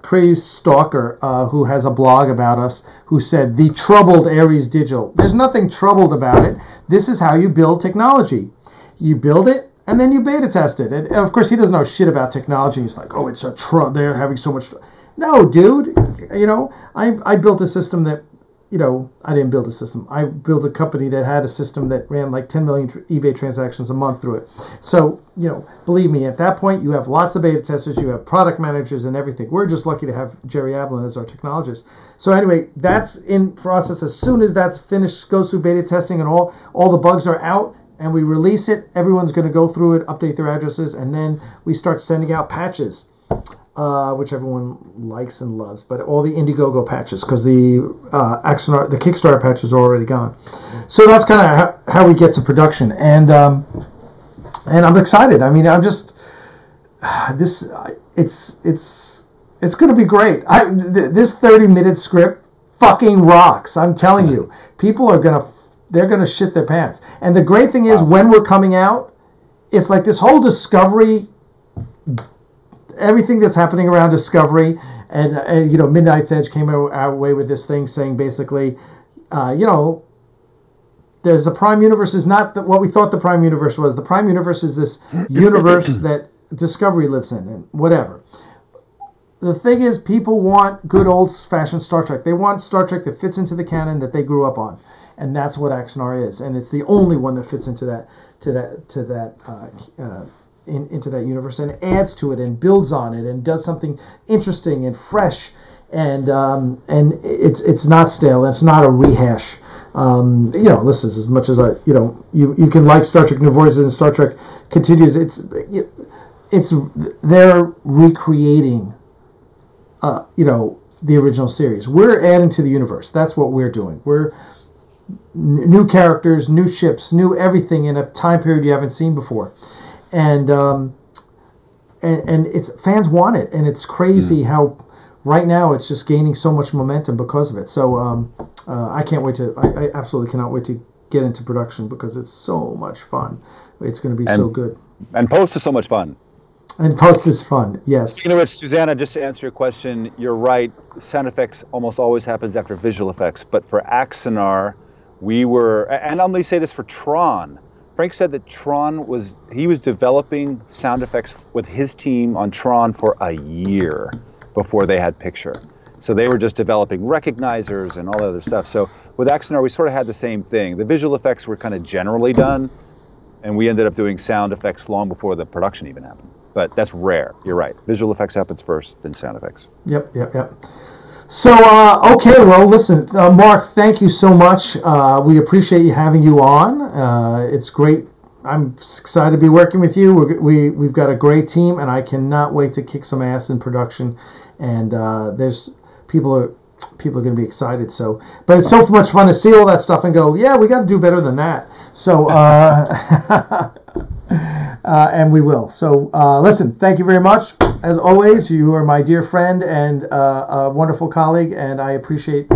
crazed stalker who has a blog about us, who said the troubled Ares Digital. There's nothing troubled about it. This is how you build technology. You build it, and then you beta test it. And of course, he doesn't know shit about technology. He's like, oh, it's a they're having so much. No, dude. You know, I built a system that, you know, I didn't build a system. I built a company that had a system that ran like 10 million eBay transactions a month through it. So, you know, believe me, at that point, you have lots of beta testers, you have product managers and everything. We're just lucky to have Jerry Ablin as our technologist. So anyway, that's in process. As soon as that's finished, goes through beta testing and all the bugs are out, and we release it, everyone's going to go through it, update their addresses, and then we start sending out patches. Which everyone likes and loves, but all the Indiegogo patches, because the Axanar, the Kickstarter patches are already gone. So that's kind of how we get to production, and I'm excited. I mean, I'm just it's going to be great. This 30-minute script fucking rocks. I'm telling you, people are they're gonna shit their pants. And the great thing is, when we're coming out, it's like this whole Discovery. Everything that's happening around Discovery, and you know, Midnight's Edge came our way with this thing saying basically, you know, there's a Prime Universe is not what we thought the Prime Universe was. The Prime Universe is this universe that Discovery lives in, and whatever. The thing is, people want good old-fashioned Star Trek. They want Star Trek that fits into the canon that they grew up on, and that's what Axanar is, and it's the only one that fits into that into that universe, and adds to it and builds on it and does something interesting and fresh, and it's not stale. It's not a rehash. You know, this is as much as you can like Star Trek New Voyages and Star Trek Continues. It's they're recreating the original series. We're adding to the universe. That's what we're doing. We're new characters, new ships, new everything in a time period you haven't seen before. And it's fans want it, and it's crazy how right now it's just gaining so much momentum because of it. So I can't wait I absolutely cannot wait to get into production, because it's so much fun. It's going to be so good. And post is so much fun. And post is fun, yes. Speaking of which, Susanna, just to answer your question, you're right. Sound effects almost always happens after visual effects, but for Axanar, and I'm going to say this for Tron. Frank said that he was developing sound effects with his team on Tron for a year before they had picture. So they were just developing recognizers and all that other stuff. So with Axanar, we sort of had the same thing. The visual effects were kind of generally done, and we ended up doing sound effects long before the production even happened. But that's rare. You're right. Visual effects happens first, then sound effects. Yep. So, okay, well, listen, Mark, thank you so much. We appreciate having you on. It's great. I'm excited to be working with you. We've got a great team, and I cannot wait to kick some ass in production. And people are going to be excited. So, but it's so much fun to see all that stuff and go, yeah, we got to do better than that. So, and we will. So, listen, thank you very much. As always, you are my dear friend and a wonderful colleague, and I appreciate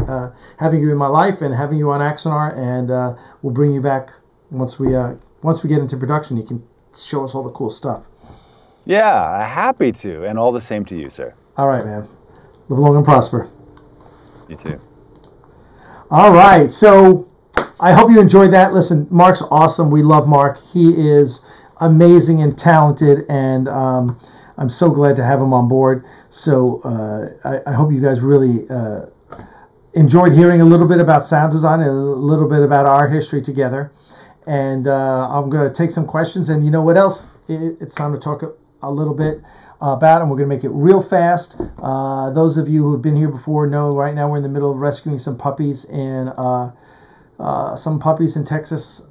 having you in my life and having you on Axanar. And we'll bring you back once we get into production. You can show us all the cool stuff. Yeah, happy to, and all the same to you, sir. All right, man. Live long and prosper. You too. All right, so I hope you enjoyed that. Listen, Mark's awesome. We love Mark. He is amazing and talented, and I'm so glad to have him on board. So I hope you guys really enjoyed hearing a little bit about sound design and a little bit about our history together. And I'm going to take some questions. And you know what else? It's time to talk a little bit about, and we're going to make it real fast. Those of you who have been here before know right now we're in the middle of rescuing some puppies in Texas.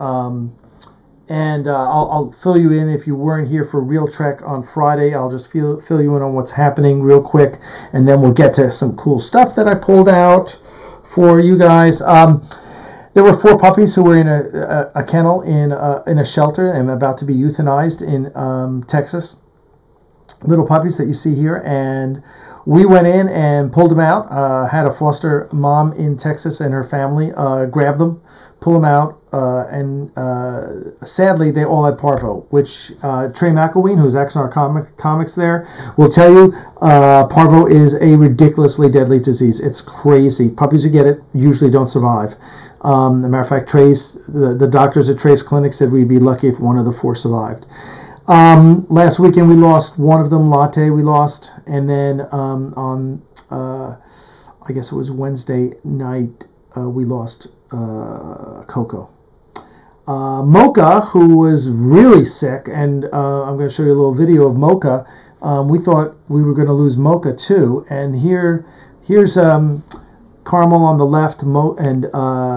And I'll fill you in if you weren't here for Real Trek on Friday. I'll just fill you in on what's happening real quick, and then we'll get to some cool stuff that I pulled out for you guys. There were 4 puppies who were in a kennel in a shelter and about to be euthanized in Texas. Little puppies that you see here, and we went in and pulled them out. Had a foster mom in Texas and her family grab them, pull them out, and sadly they all had parvo, which Trey McElween, who's Axanar Comics there, will tell you parvo is a ridiculously deadly disease. It's crazy. Puppies who get it usually don't survive. As a matter of fact, the doctors at Trey's clinic said we'd be lucky if one of the 4 survived. Last weekend we lost one of them, Latte. We lost, and then on I guess it was Wednesday night we lost Coco. Mocha, who was really sick, and I'm going to show you a little video of Mocha. We thought we were going to lose Mocha too, and here's Carmel on the left, and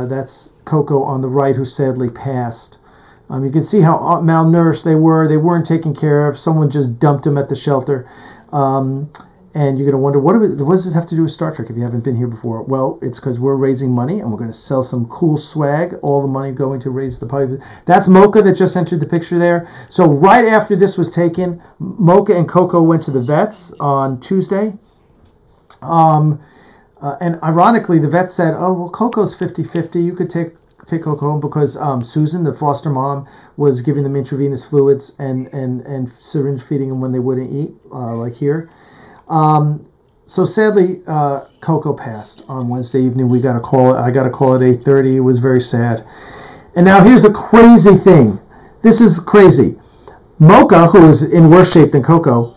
that's Coco on the right, who sadly passed. You can see how malnourished they were. They weren't taken care of. Someone just dumped them at the shelter. And you're going to wonder, what does this have to do with Star Trek if you haven't been here before? Well, it's because we're raising money, and we're going to sell some cool swag, all the money going to raise the puppies. That's Mocha that just entered the picture there. So right after this was taken, Mocha and Coco went to the vets on Tuesday. And ironically, the vet said, oh, well, Coco's 50-50. You could take Coco home because Susan, the foster mom, was giving them intravenous fluids and syringe feeding them when they wouldn't eat, like here. So sadly, Coco passed on Wednesday evening. I got a call at 8:30. It was very sad. And now here's the crazy thing. This is crazy. Mocha, who is in worse shape than Coco,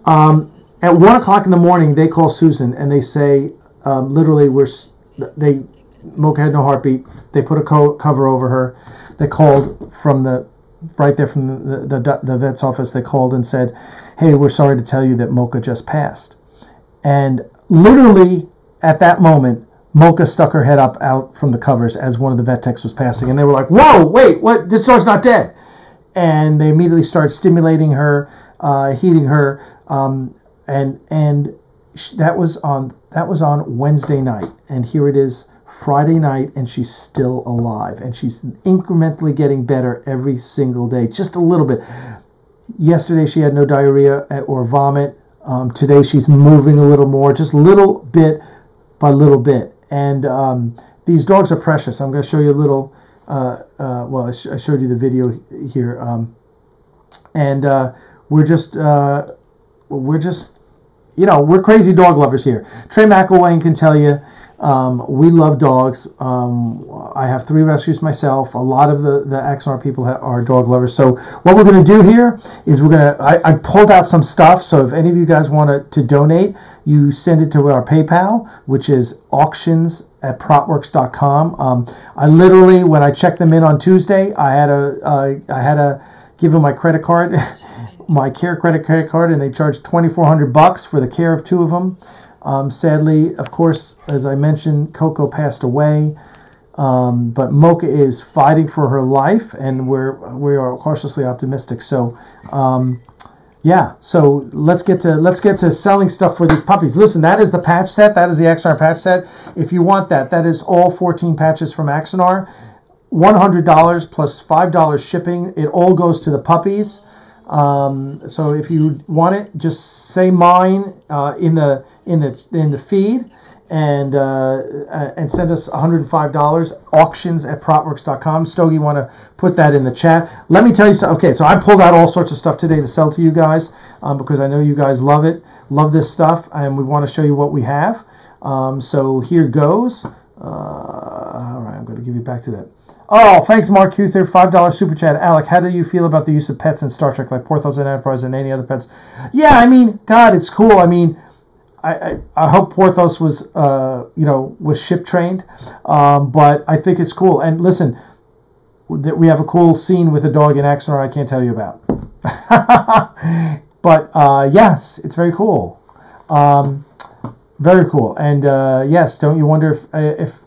at 1 o'clock in the morning, they call Susan and they say, literally, Mocha had no heartbeat. They put a cover over her. They called from the vet's office. They called and said, hey, we're sorry to tell you that Mocha just passed. And literally at that moment, Mocha stuck her head up out from the covers as one of the vet techs was passing. And they were like, whoa, wait, what? This dog's not dead. And they immediately started stimulating her, heating her. And that was on Wednesday night. And here it is, Friday night, and she's still alive, and she's incrementally getting better every single day, just a little bit. Yesterday she had no diarrhea or vomit. Today she's moving a little more, just little bit by little bit. And these dogs are precious. I'm going to show you a little. I showed you the video here, and we're just we're crazy dog lovers here. Trey McElwain can tell you. We love dogs. I have 3 rescues myself. A lot of the Axanar people are dog lovers. So what we're going to do here is I pulled out some stuff. So if any of you guys want to donate, you send it to our PayPal, which is auctions@propworks.com. I literally, when I checked them in on Tuesday, I had to give them my credit card, my care credit card, and they charged $2,400 for the care of 2 of them. Sadly, of course, as I mentioned, Coco passed away, but Mocha is fighting for her life, and we are cautiously optimistic. So, so let's get to selling stuff for these puppies. Listen, that is the patch set. That is the Axanar patch set. If you want that is all 14 patches from Axanar. $100 plus $5 shipping. It all goes to the puppies. So if you want it, just say mine in the feed, and send us $105. Auctions@propworks.com. Stogie, want to put that in the chat? Let me tell you something. Okay, so I pulled out all sorts of stuff today to sell to you guys because I know you guys love this stuff, and we want to show you what we have. So here goes. All right, I'm going to give you back to that. Oh, thanks, Mark Cuther, $5 super chat. Alec, how do you feel about the use of pets in Star Trek, like Porthos and Enterprise and any other pets? Yeah, I mean, God, it's cool. I mean, I hope Porthos was ship trained, but I think it's cool. And listen, we have a cool scene with a dog in Axanar I can't tell you about. But yes, it's very cool. Very cool. And yes, don't you wonder if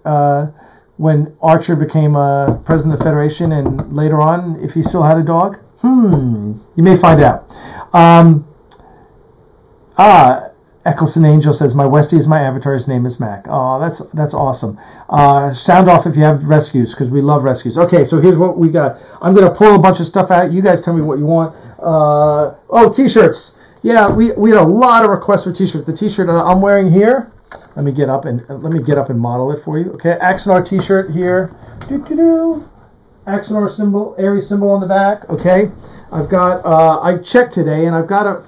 when Archer became president of the Federation and later on, if he still had a dog? You may find out. Eccleston Angel says, my Westie is my avatar. His name is Mac. Oh, that's awesome. Sound off if you have rescues, because we love rescues. Okay, so here's what we got. I'm going to pull a bunch of stuff out. You guys tell me what you want. T-shirts. Yeah, we had a lot of requests for T-shirts. The T-shirt I'm wearing here. Let me get up and model it for you. Okay, Axanar T-shirt here. Axanar symbol, Aries symbol on the back. Okay, I've got. I checked today, and I've got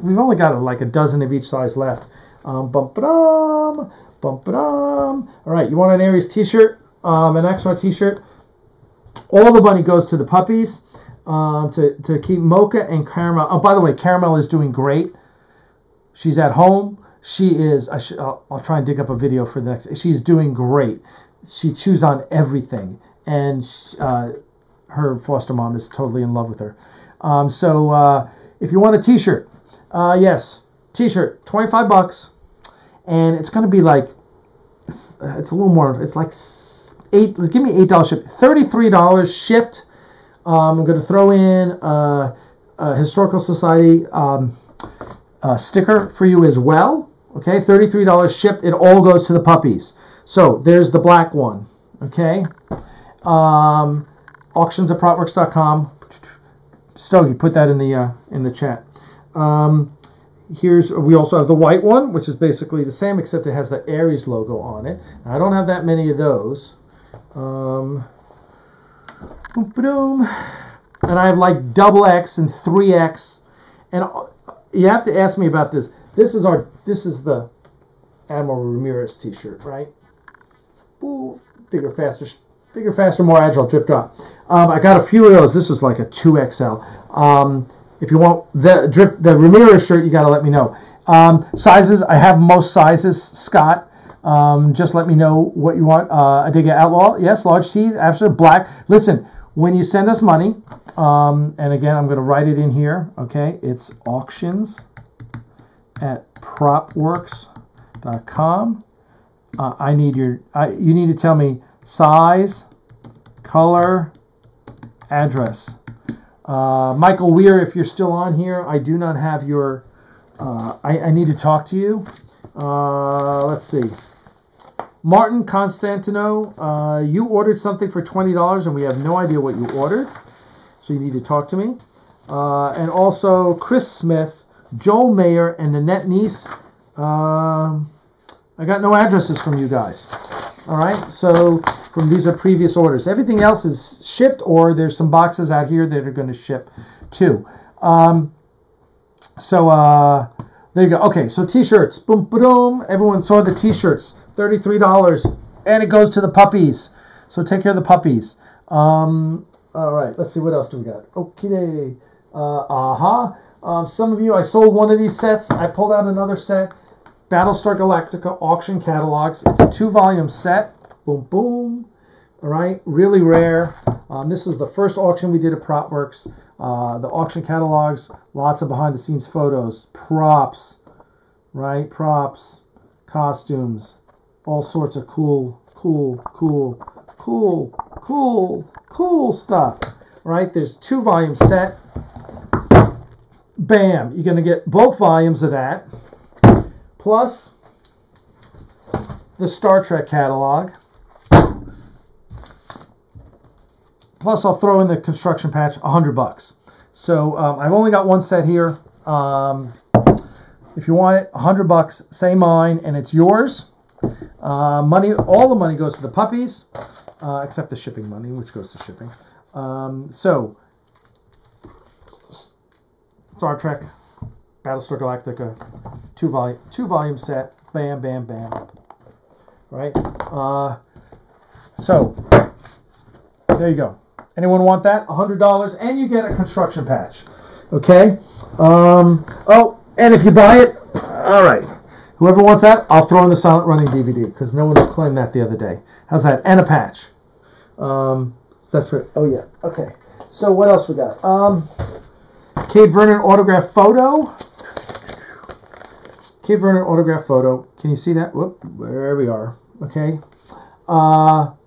we've only got like a dozen of each size left. Bum-ba-dum, bum-ba-dum. All right, you want an Aries T-shirt, an Axanar T-shirt? All the money goes to the puppies. to keep Mocha and Caramel. Oh, by the way, Caramel is doing great. She's at home. She is. I'll try and dig up a video for the next. She's doing great. She chews on everything, and her foster mom is totally in love with her. So if you want a T-shirt, yes, T-shirt, $25, and it's going to be like it's a little more. It's like $8. Give me $8 shipped. $33 shipped. I'm going to throw in a Historical Society sticker for you as well. Okay, $33 shipped. It all goes to the puppies. So there's the black one. Okay, auctions at protworks.com. Stogie, put that in the chat. We also have the white one, which is basically the same, except it has the Aries logo on it. Now, I don't have that many of those. And I have like XX and 3X, and you have to ask me about this. This is the Admiral Ramirez T-shirt, right? Ooh, bigger, faster, more agile, drip drop. I got a few of those. This is like a 2XL. If you want the Ramirez shirt, you got to let me know. Sizes, I have most sizes, Scott. Just let me know what you want. I did get Outlaw. Yes, large tees, absolutely. Black. Listen, when you send us money, and again, I'm going to write it in here, okay? It's auctions at propworks.com. You need to tell me size, color, address. Michael Weir, if you're still on here, I do not have your, I need to talk to you. Let's see. Martin Constantino, you ordered something for $20 and we have no idea what you ordered. So you need to talk to me. And also Chris Smith, Joel Mayer, and Nanette Niece. I got no addresses from you guys. All right. So these are previous orders. Everything else is shipped, or there's some boxes out here that are going to ship too. There you go. Okay, so T-shirts. Boom, boom. Everyone saw the T-shirts. $33, and it goes to the puppies. So take care of the puppies. All right, let's see, what else do we got? Okay. Some of you, I sold one of these sets. I pulled out another set. Battlestar Galactica auction catalogs. It's a 2-volume set. Boom, boom. All right, really rare. This is the first auction we did at PropWorks. The auction catalogs, lots of behind-the-scenes photos, props, right? Props, costumes, all sorts of cool stuff, right? There's 2-volume set. Bam! You're going to get both volumes of that, plus the Star Trek catalog. Plus, I'll throw in the construction patch, $100. So I've only got one set here. If you want it, $100. Say mine, and it's yours. All the money goes to the puppies, except the shipping money, which goes to shipping. So, Star Trek, Battlestar Galactica, 2-volume set. Bam, bam, bam. Right? So, there you go. Anyone want that? $100, and you get a construction patch. Okay? Oh, and if you buy it, all right. Whoever wants that, I'll throw in the Silent Running DVD, because no one claimed that the other day. How's that? And a patch. That's pretty. Oh, yeah. Okay. So what else we got? Cade Vernon autograph photo. Cade Vernon autograph photo. Can you see that? Whoop. There we are. Okay. $30,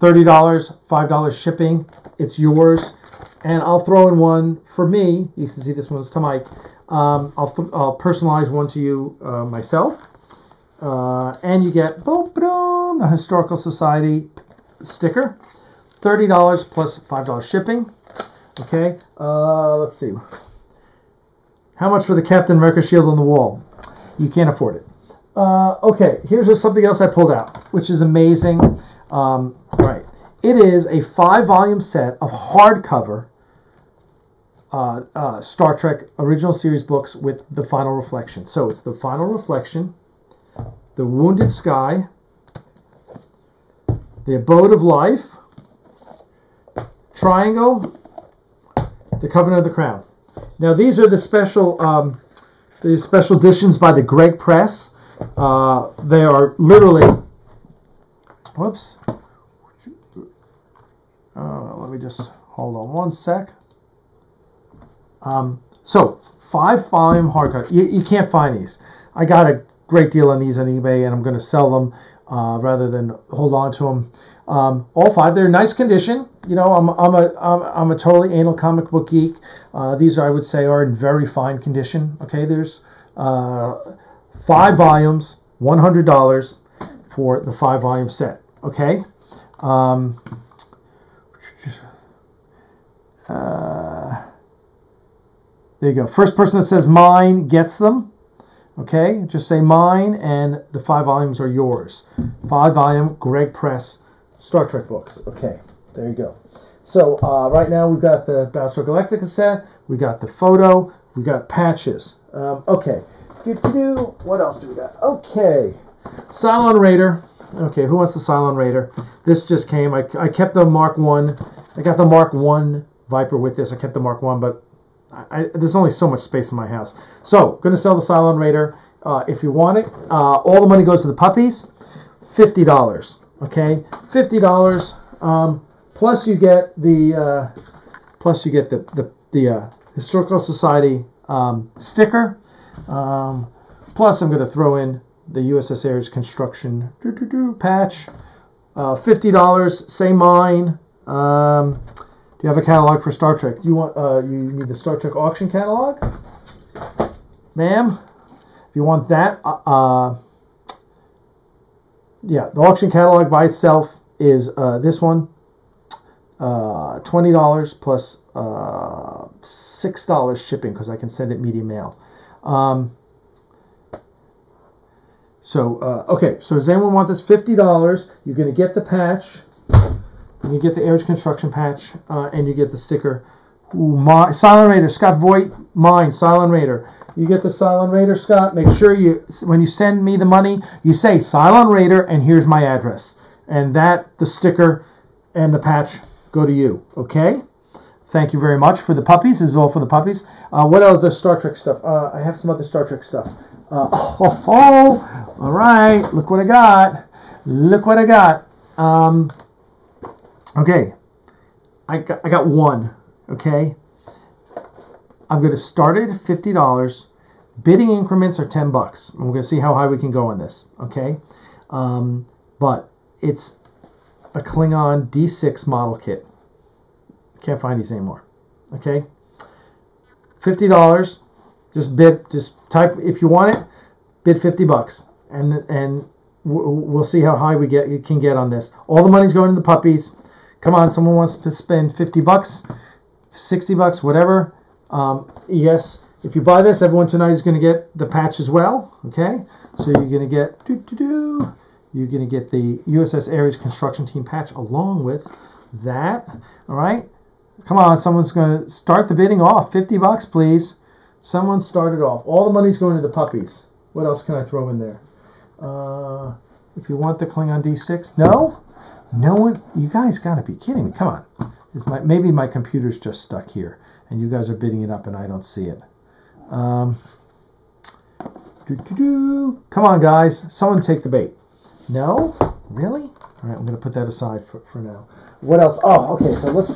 $5 shipping. It's yours. And I'll throw in one for me. You can see this one's to Mike. I'll personalize one to you myself. And you get boom, the Historical Society sticker. $30 plus $5 shipping. Okay. Let's see. How much for the Captain America shield on the wall? You can't afford it. Okay. Here's just something else I pulled out, which is amazing. Right. It is a 5-volume set of hardcover Star Trek original series books with the Final Reflection. So it's the Final Reflection, the Wounded Sky, the Abode of Life, Triangle, The Covenant of the Crown. Now these are the special editions by the Greg Press. They are literally. Whoops. Let me just hold on one sec. So 5-volume hardcover. You can't find these. I got a great deal on these on eBay, and I'm going to sell them rather than hold on to them. All 5, they're in nice condition. You know, I'm a totally anal comic book geek. These I would say are in very fine condition. Okay, there's 5 volumes, $100 for the 5-volume set. Okay. There you go. First person that says mine gets them. Okay, just say mine, and the 5 volumes are yours. 5-volume Greg Press Star Trek books. Okay, there you go. So right now we've got the Battlestar Galactica set. We got the photo. We got patches. Okay. What else do we got? Okay, Cylon Raider. Okay, who wants the Cylon Raider? This just came. I kept the Mark 1. I got the Mark 1 Viper with this. I kept the Mark 1, but there's only so much space in my house. So, going to sell the Cylon Raider if you want it. All the money goes to the puppies. $50. Okay, $50. Plus you get the Historical Society sticker. Plus I'm going to throw in the USS Ares construction patch. $50. Say mine. Do you have a catalog for Star Trek? You need the Star Trek auction catalog, ma'am. If you want that, yeah, the auction catalog by itself is this one, $20 plus $6 shipping because I can send it media mail. Okay, so does anyone want this? $50. You're going to get the patch. You get the Ares construction patch, and you get the sticker. Ooh, Cylon Raider, Scott Voigt, mine, Cylon Raider. You get the Cylon Raider, Scott. Make sure when you send me the money, you say Cylon Raider, and here's my address. And the sticker and the patch go to you, okay? Thank you very much for the puppies. This is all for the puppies. What else? The Star Trek stuff. I have some other Star Trek stuff. All right. Look what I got. Look what I got. Okay, I got one. Okay, I'm going to start it at $50. Bidding increments are $10, and we're going to see how high we can go on this. Okay, but it's a Klingon D6 model kit. Can't find these anymore. Okay, $50. Just bid. Just type if you want it. Bid $50, and we'll see how high you can get on this. All the money's going to the puppies. Come on, someone wants to spend $50, $60, whatever. Yes, if you buy this, everyone tonight is going to get the patch as well. Okay, so you're going to get you're going to get the USS Ares construction team patch along with that. All right, come on, someone's going to start the bidding off. $50, please. Someone start it off. All the money's going to the puppies. What else can I throw in there? If you want the Klingon D6, no. No one, you guys got to be kidding me. Come on. Maybe my computer's just stuck here, and you guys are bidding it up, and I don't see it. Come on, guys. Someone take the bait. No? Really? All right, I'm going to put that aside for now. What else? Oh, okay, so let's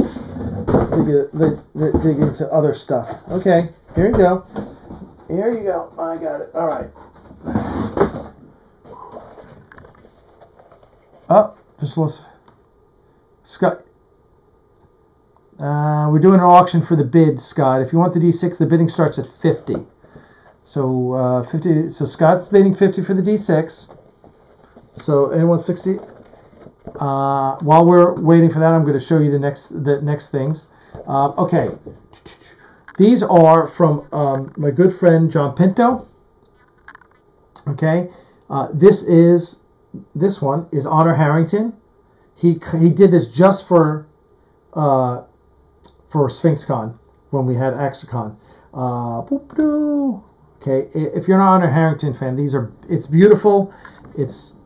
dig into other stuff. Okay, here you go. Here you go. I got it. All right. Oh. Just let's, Scott. We're doing an auction for the bid, Scott. If you want the D6, the bidding starts at $50. So 50. So Scott's bidding $50 for the D6. So anyone 60? While we're waiting for that, I'm going to show you the next things. Okay, these are from my good friend John Pinto. Okay, this one is Honor Harrington. He did this just for SphinxCon when we had Axanar. Okay, if you're an Honor Harrington fan, it's beautiful. It's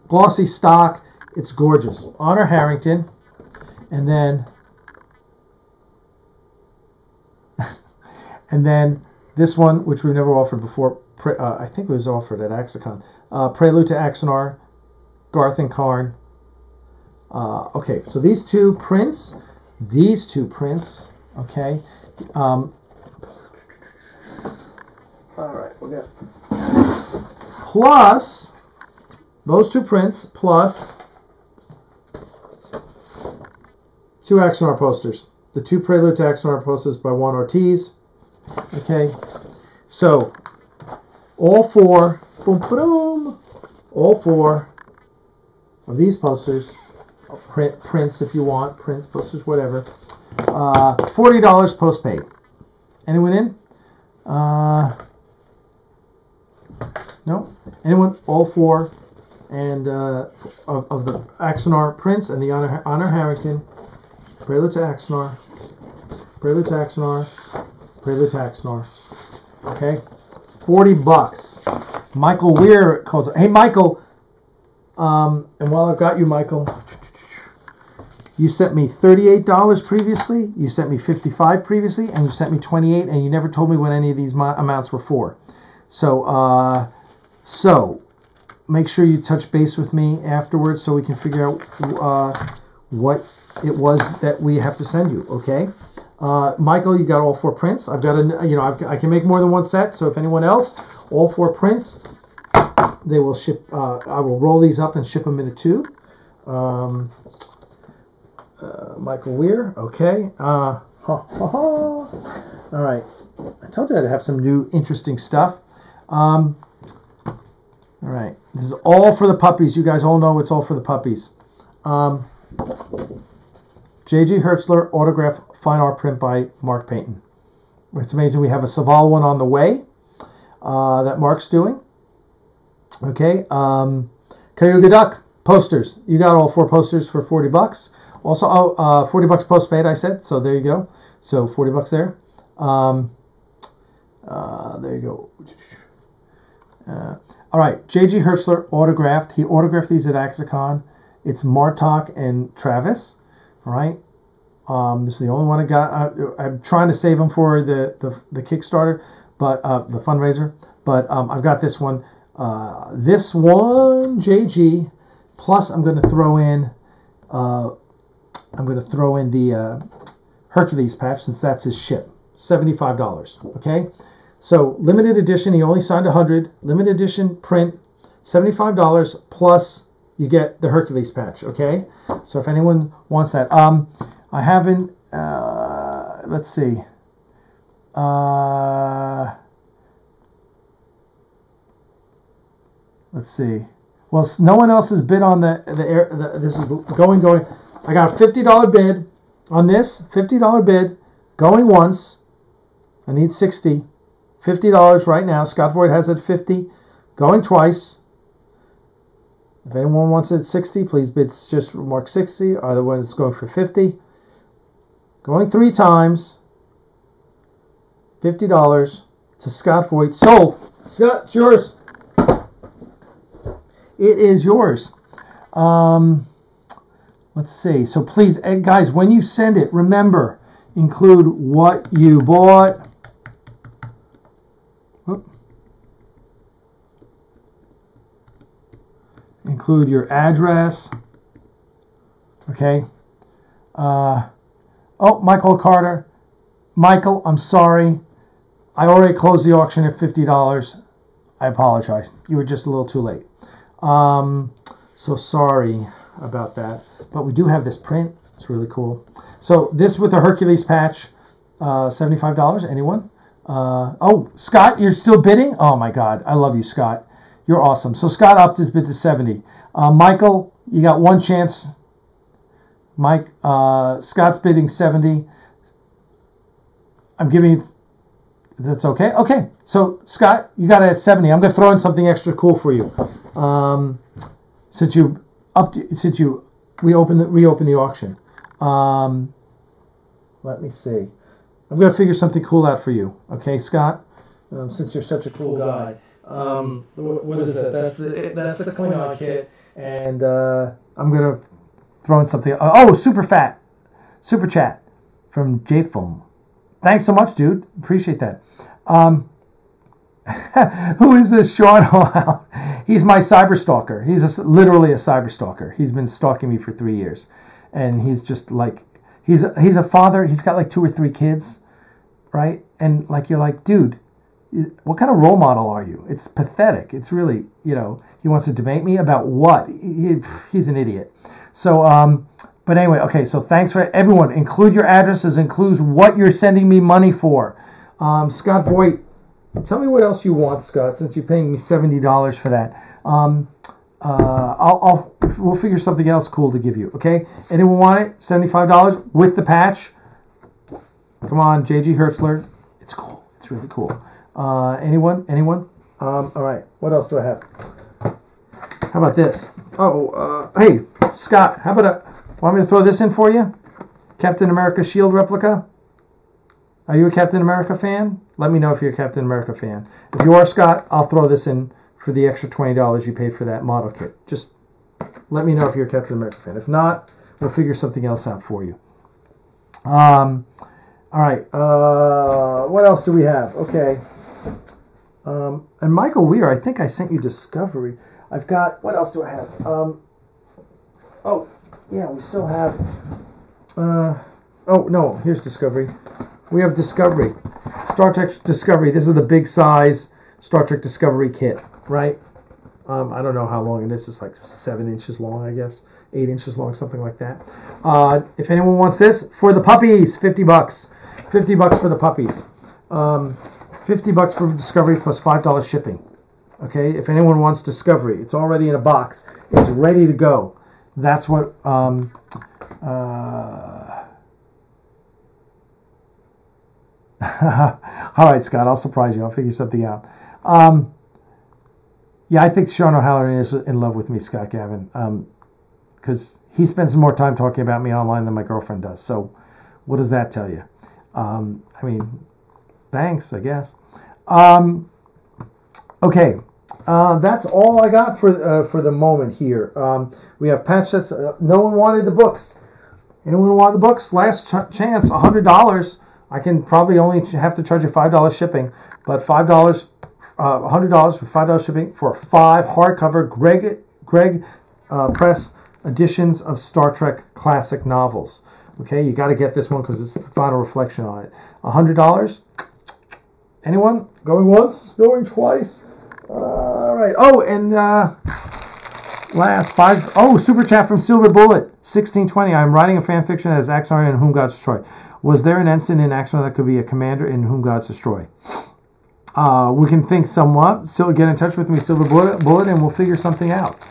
glossy stock. It's gorgeous. Honor Harrington, and then And then this one, which we've never offered before, I think it was offered at Axanar. Prelude to Axanar, Garth and Karn. Okay, so these two prints, okay. All right, we'll get plus those two prints plus 2 Axanar posters. The 2 Prelude to Axanar posters by Juan Ortiz. Okay, so all 4, boom, boom, all 4 of these posters, prints if you want, prints, posters, whatever. $40 postpaid. Anyone in? No. Anyone? All 4, and of the Axanar prints and the Honor Harrington. Prelude to Axanar. Prelude to Axanar. Prelude to Axanar. Okay. $40. Michael Weir calls. Hey, Michael. And while I've got you, Michael, you sent me $38 previously. You sent me $55 previously, and you sent me $28, and you never told me what any of these amounts were for. So, make sure you touch base with me afterwards so we can figure out what it was that we have to send you. Okay. Michael, you got all 4 prints. I've got I can make more than one set. So if anyone else, all 4 prints, they will ship. I will roll these up and ship them in a tube. Michael Weir. Okay. All right. I told you I'd have some new interesting stuff. All right. This is all for the puppies. You guys all know it's all for the puppies. J.G. Hertzler autograph fine art print by Mark Payton. It's amazing. We have a Saval one on the way that Mark's doing. Okay. Cayuga Duck posters. You got all 4 posters for $40. Also, $40 postpaid, I said. So there you go. So $40 there. There you go. All right. J.G. Hertzler autographed. He autographed these at Axacon. It's Martok and Travis. All right. This is the only one I got. I'm trying to save them for the Kickstarter, but the fundraiser. But I've got this one. This one, JG. Plus, I'm going to throw in. The Hercules patch since that's his ship. $75. Okay. So limited edition. He only signed 100. Limited edition print. $75 plus you get the Hercules patch. Okay. So if anyone wants that, I haven't. Let's see. Let's see. Well, no one else has bid on this is going. I got a $50 bid on this. $50 bid going once. I need 60. $50 right now. Scott Voigt has it 50. Going twice. If anyone wants it at 60, please bid just mark 60. Otherwise, it's going for 50. Going 3 times. $50 to Scott Voigt. Sold. Scott, it's yours. It is yours. Let's see. So please, guys, when you send it, remember, include what you bought. Whoop. Include your address. Okay. Oh, Michael Carter. Michael, I'm sorry. I already closed the auction at $50. I apologize. You were just a little too late. So sorry about that. But we do have this print. It's really cool. So this with a Hercules patch, $75. Anyone? Oh, Scott, you're still bidding? Oh my God. I love you, Scott. You're awesome. So Scott upped his bid to 70. Michael, you got one chance. Mike, Scott's bidding 70. I'm giving it. That's okay. Okay. So Scott, you got it at 70. I'm going to throw in something extra cool for you. Since you reopened the auction. Let me see. I'm going to figure something cool out for you. Okay, Scott? Since you're such a cool guy. What is that? That's the Klingon kit. And I'm going to throw in something. Oh, super chat from JFOM. thanks so much, dude. Appreciate that. Who is this Sean Hall? He's my cyber stalker. He's literally a cyber stalker. He's been stalking me for 3 years. And he's just like, he's a father. He's got like 2 or 3 kids, right? And like, you're like, dude, what kind of role model are you? It's pathetic. It's really, you know, he wants to debate me about what? He's an idiot. So, but anyway, okay, so thanks for everyone. Include your addresses, includes what you're sending me money for. Scott Voigt, tell me what else you want, Scott, since you're paying me $70 for that. We'll figure something else cool to give you, okay? Anyone want it? $75 with the patch. Come on, JG Hertzler. It's cool. It's really cool. Anyone? All right. What else do I have? How about this? Oh, hey, Scott, how about want me to throw this in for you? Captain America Shield replica? Are you a Captain America fan? Let me know if you're a Captain America fan. If you are, Scott, I'll throw this in for the extra $20 you paid for that model kit. Just let me know if you're a Captain America fan. If not, we'll figure something else out for you. All right. What else do we have? Okay. And Michael Weir, I think I sent you Discovery. I've got, what else do I have? Oh, yeah, we still have, oh, no, here's Discovery. We have Discovery. Star Trek Discovery. This is the big size Star Trek Discovery kit, right? I don't know how long it is. It's like 7 inches long, I guess. 8 inches long, something like that. If anyone wants this, for the puppies, $50. $50 for the puppies. $50 for Discovery plus $5 shipping. Okay, if anyone wants Discovery, it's already in a box. It's ready to go. That's what... all right, Scott, I'll surprise you. I'll figure something out. Yeah, I think Sean O'Halloran is in love with me, Scott Gavin, because he spends more time talking about me online than my girlfriend does. So what does that tell you? I mean, thanks, I guess. Okay, that's all I got for the moment here. We have patch sets. No one wanted the books. Anyone want the books? Last chance, $100. I can probably only have to charge you $5 shipping, but $5, $100 for $5 shipping for 5 hardcover Greg Press editions of Star Trek classic novels. Okay, you got to get this one because it's the final reflection on it. $100. Anyone? Going once? Going twice? All right. Oh, and last 5. Oh, super chat from Silver Bullet 1620. I'm writing a fan fiction that is Axanar in Whom Gods Destroy. Was there an ensign in Axanar that could be a commander in Whom Gods Destroy? We can think somewhat. So get in touch with me, Silver Bullet, and we'll figure something out.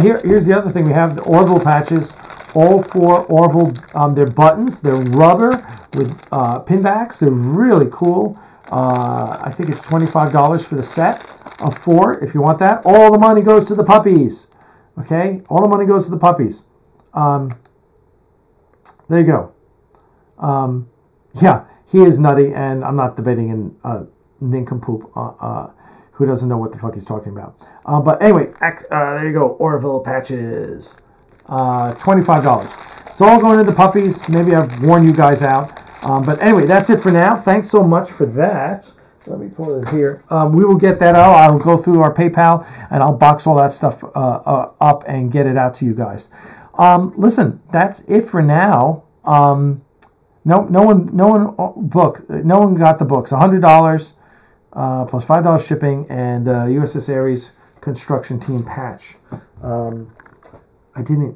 Here's the other thing. We have the Orville patches. All 4 Orville. They're buttons. They're rubber with pinbacks. They're really cool. I think it's $25 for the set of 4. If you want that, all the money goes to the puppies. Okay, all the money goes to the puppies. There you go. Yeah, he is nutty, and I'm not debating in nincompoop who doesn't know what the fuck he's talking about. But anyway, there you go. Orville patches, $25. It's all going to the puppies. Maybe I've worn you guys out. But anyway, that's it for now. Thanks so much for that. Let me pull it here. We will get that out. I'll go through our PayPal and I'll box all that stuff up and get it out to you guys. Listen, that's it for now. No one got the books. $100 plus $5 shipping and USS Ares construction team patch. I didn't.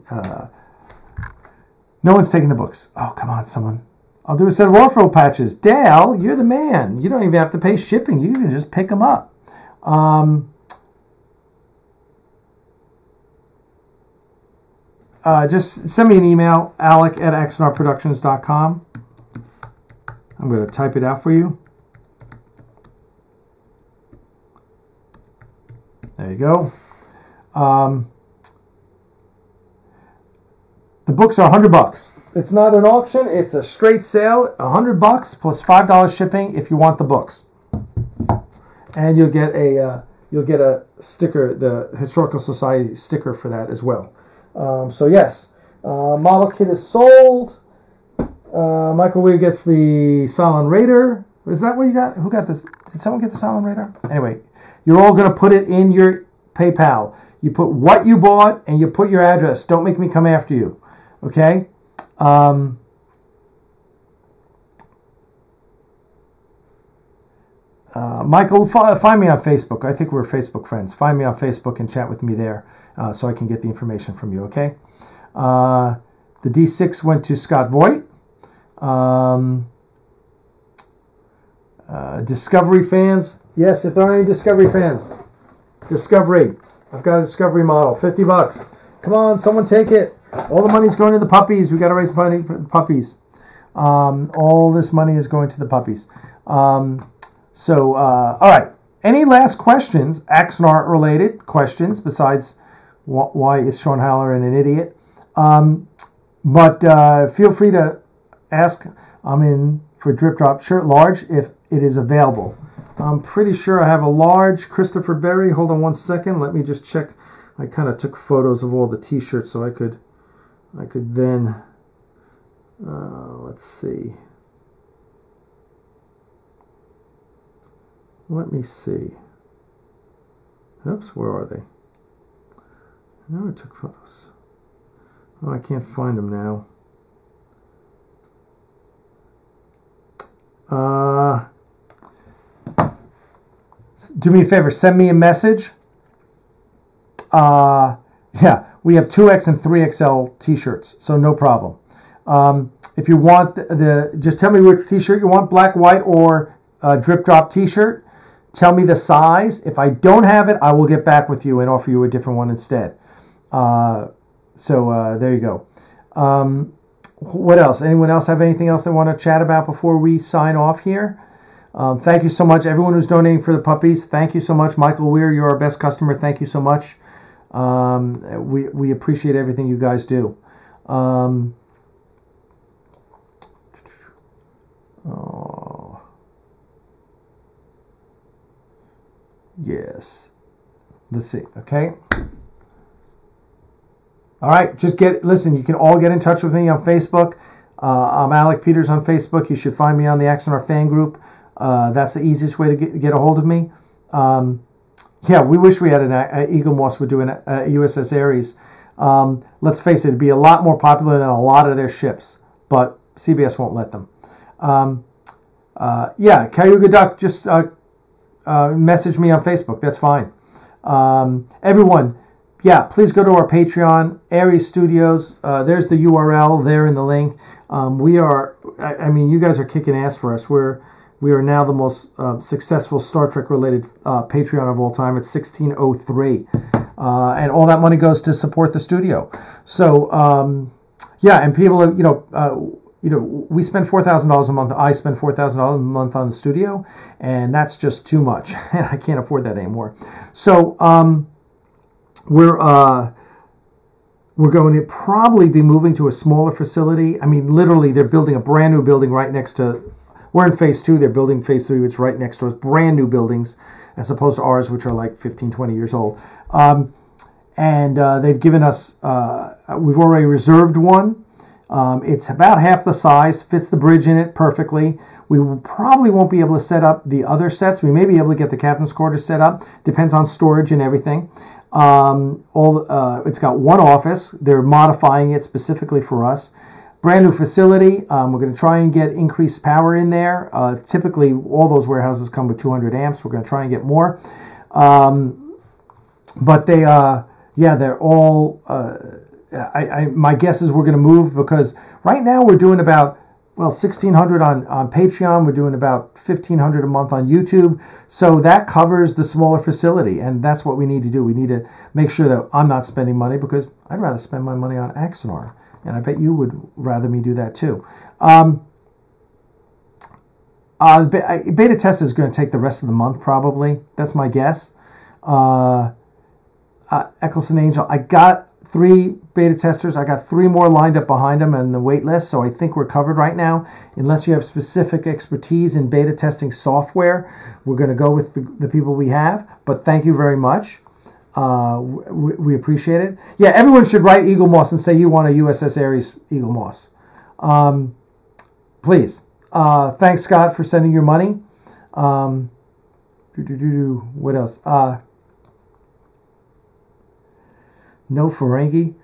No one's taking the books. Oh, come on, someone. I'll do a set of Orville patches. Dale, you're the man. You don't even have to pay shipping. You can just pick them up. Just send me an email, alec@axanarproductions.com. I'm going to type it out for you. There you go. The books are $100. It's not an auction. It's a straight sale. $100 plus $5 shipping if you want the books. And you'll get a sticker, the Historical Society sticker for that as well. So yes, model kit is sold. Michael Weir gets the Cylon Raider. Is that what you got? Who got this? Did someone get the Cylon Raider? Anyway, you're all going to put it in your PayPal. You put what you bought and you put your address. Don't make me come after you. Okay? Michael, find me on Facebook. I think we're Facebook friends. Find me on Facebook and chat with me there so I can get the information from you, okay? The D6 went to Scott Voigt. Discovery fans. Yes, if there are any Discovery fans. Discovery. I've got a Discovery model. $50. Come on, someone take it. All the money's going to the puppies. We got to raise money for the puppies. All this money is going to the puppies. All right. Any last questions, Axanar related questions, besides why is Sean Haller an idiot? But feel free to ask. I'm in for Drip Drop shirt large if it is available. I'm pretty sure I have a large Christopher Berry. Hold on one second. Let me just check. I kind of took photos of all the t-shirts so I could then, let's see. Let me see. Oops, where are they? No, I took photos. Oh, I can't find them now. Do me a favor, send me a message. Yeah, we have 2X and 3XL t-shirts, so no problem. If you want just tell me which t-shirt you want, black, white, or Drip Drop t-shirt. Tell me the size. If I don't have it, I will get back with you and offer you a different one instead. There you go. What else? Anyone else have anything else they want to chat about before we sign off here? Thank you so much, everyone who's donating for the puppies. Thank you so much, Michael Weir. You're our best customer. Thank you so much. We appreciate everything you guys do. Yes. Let's see. Okay. All right. Listen, you can all get in touch with me on Facebook. I'm Alec Peters on Facebook. You should find me on the Axanar fan group. That's the easiest way to get a hold of me. Yeah, we wish we had an Eagle Moss would do a USS Ares. Let's face it, it'd be a lot more popular than a lot of their ships, but CBS won't let them. Yeah, Cayuga Duck, just message me on Facebook. That's fine. Everyone, yeah, please go to our Patreon, Ares Studios. There's the URL there in the link. I mean, you guys are kicking ass for us. We are now the most successful Star Trek related Patreon of all time. It's 1603. And all that money goes to support the studio. So, yeah, and people, we spend $4,000 a month. I spend $4,000 a month on the studio, and that's just too much. And I can't afford that anymore. So, we're going to probably be moving to a smaller facility. I mean, literally, they're building a brand new building right next to. We're in phase 2. They're building phase 3, which is right next to us. Brand new buildings, as opposed to ours, which are like 15, 20 years old. And they've given us. We've already reserved one. It's about half the size. Fits the bridge in it perfectly. We probably won't be able to set up the other sets. We may be able to get the captain's quarters set up. Depends on storage and everything. It's got one office. They're modifying it specifically for us. Brand new facility. We're going to try and get increased power in there. Typically, all those warehouses come with 200 amps. We're going to try and get more. But they, they're all. My guess is we're going to move because right now we're doing about $1,600 on Patreon. We're doing about $1,500 a month on YouTube. So that covers the smaller facility, and that's what we need to do. We need to make sure that I'm not spending money because I'd rather spend my money on Axanar. And I bet you would rather me do that too. Beta test is going to take the rest of the month probably. That's my guess. Eccleston Angel, I got 3 beta testers. I got 3 more lined up behind them on the wait list, so I think we're covered right now. Unless you have specific expertise in beta testing software, we're going to go with the people we have. But thank you very much. We appreciate it. Yeah, everyone should write Eagle Moss and say you want a USS Ares Eagle Moss. Please. Thanks, Scott, for sending your money. What else? No Ferengi.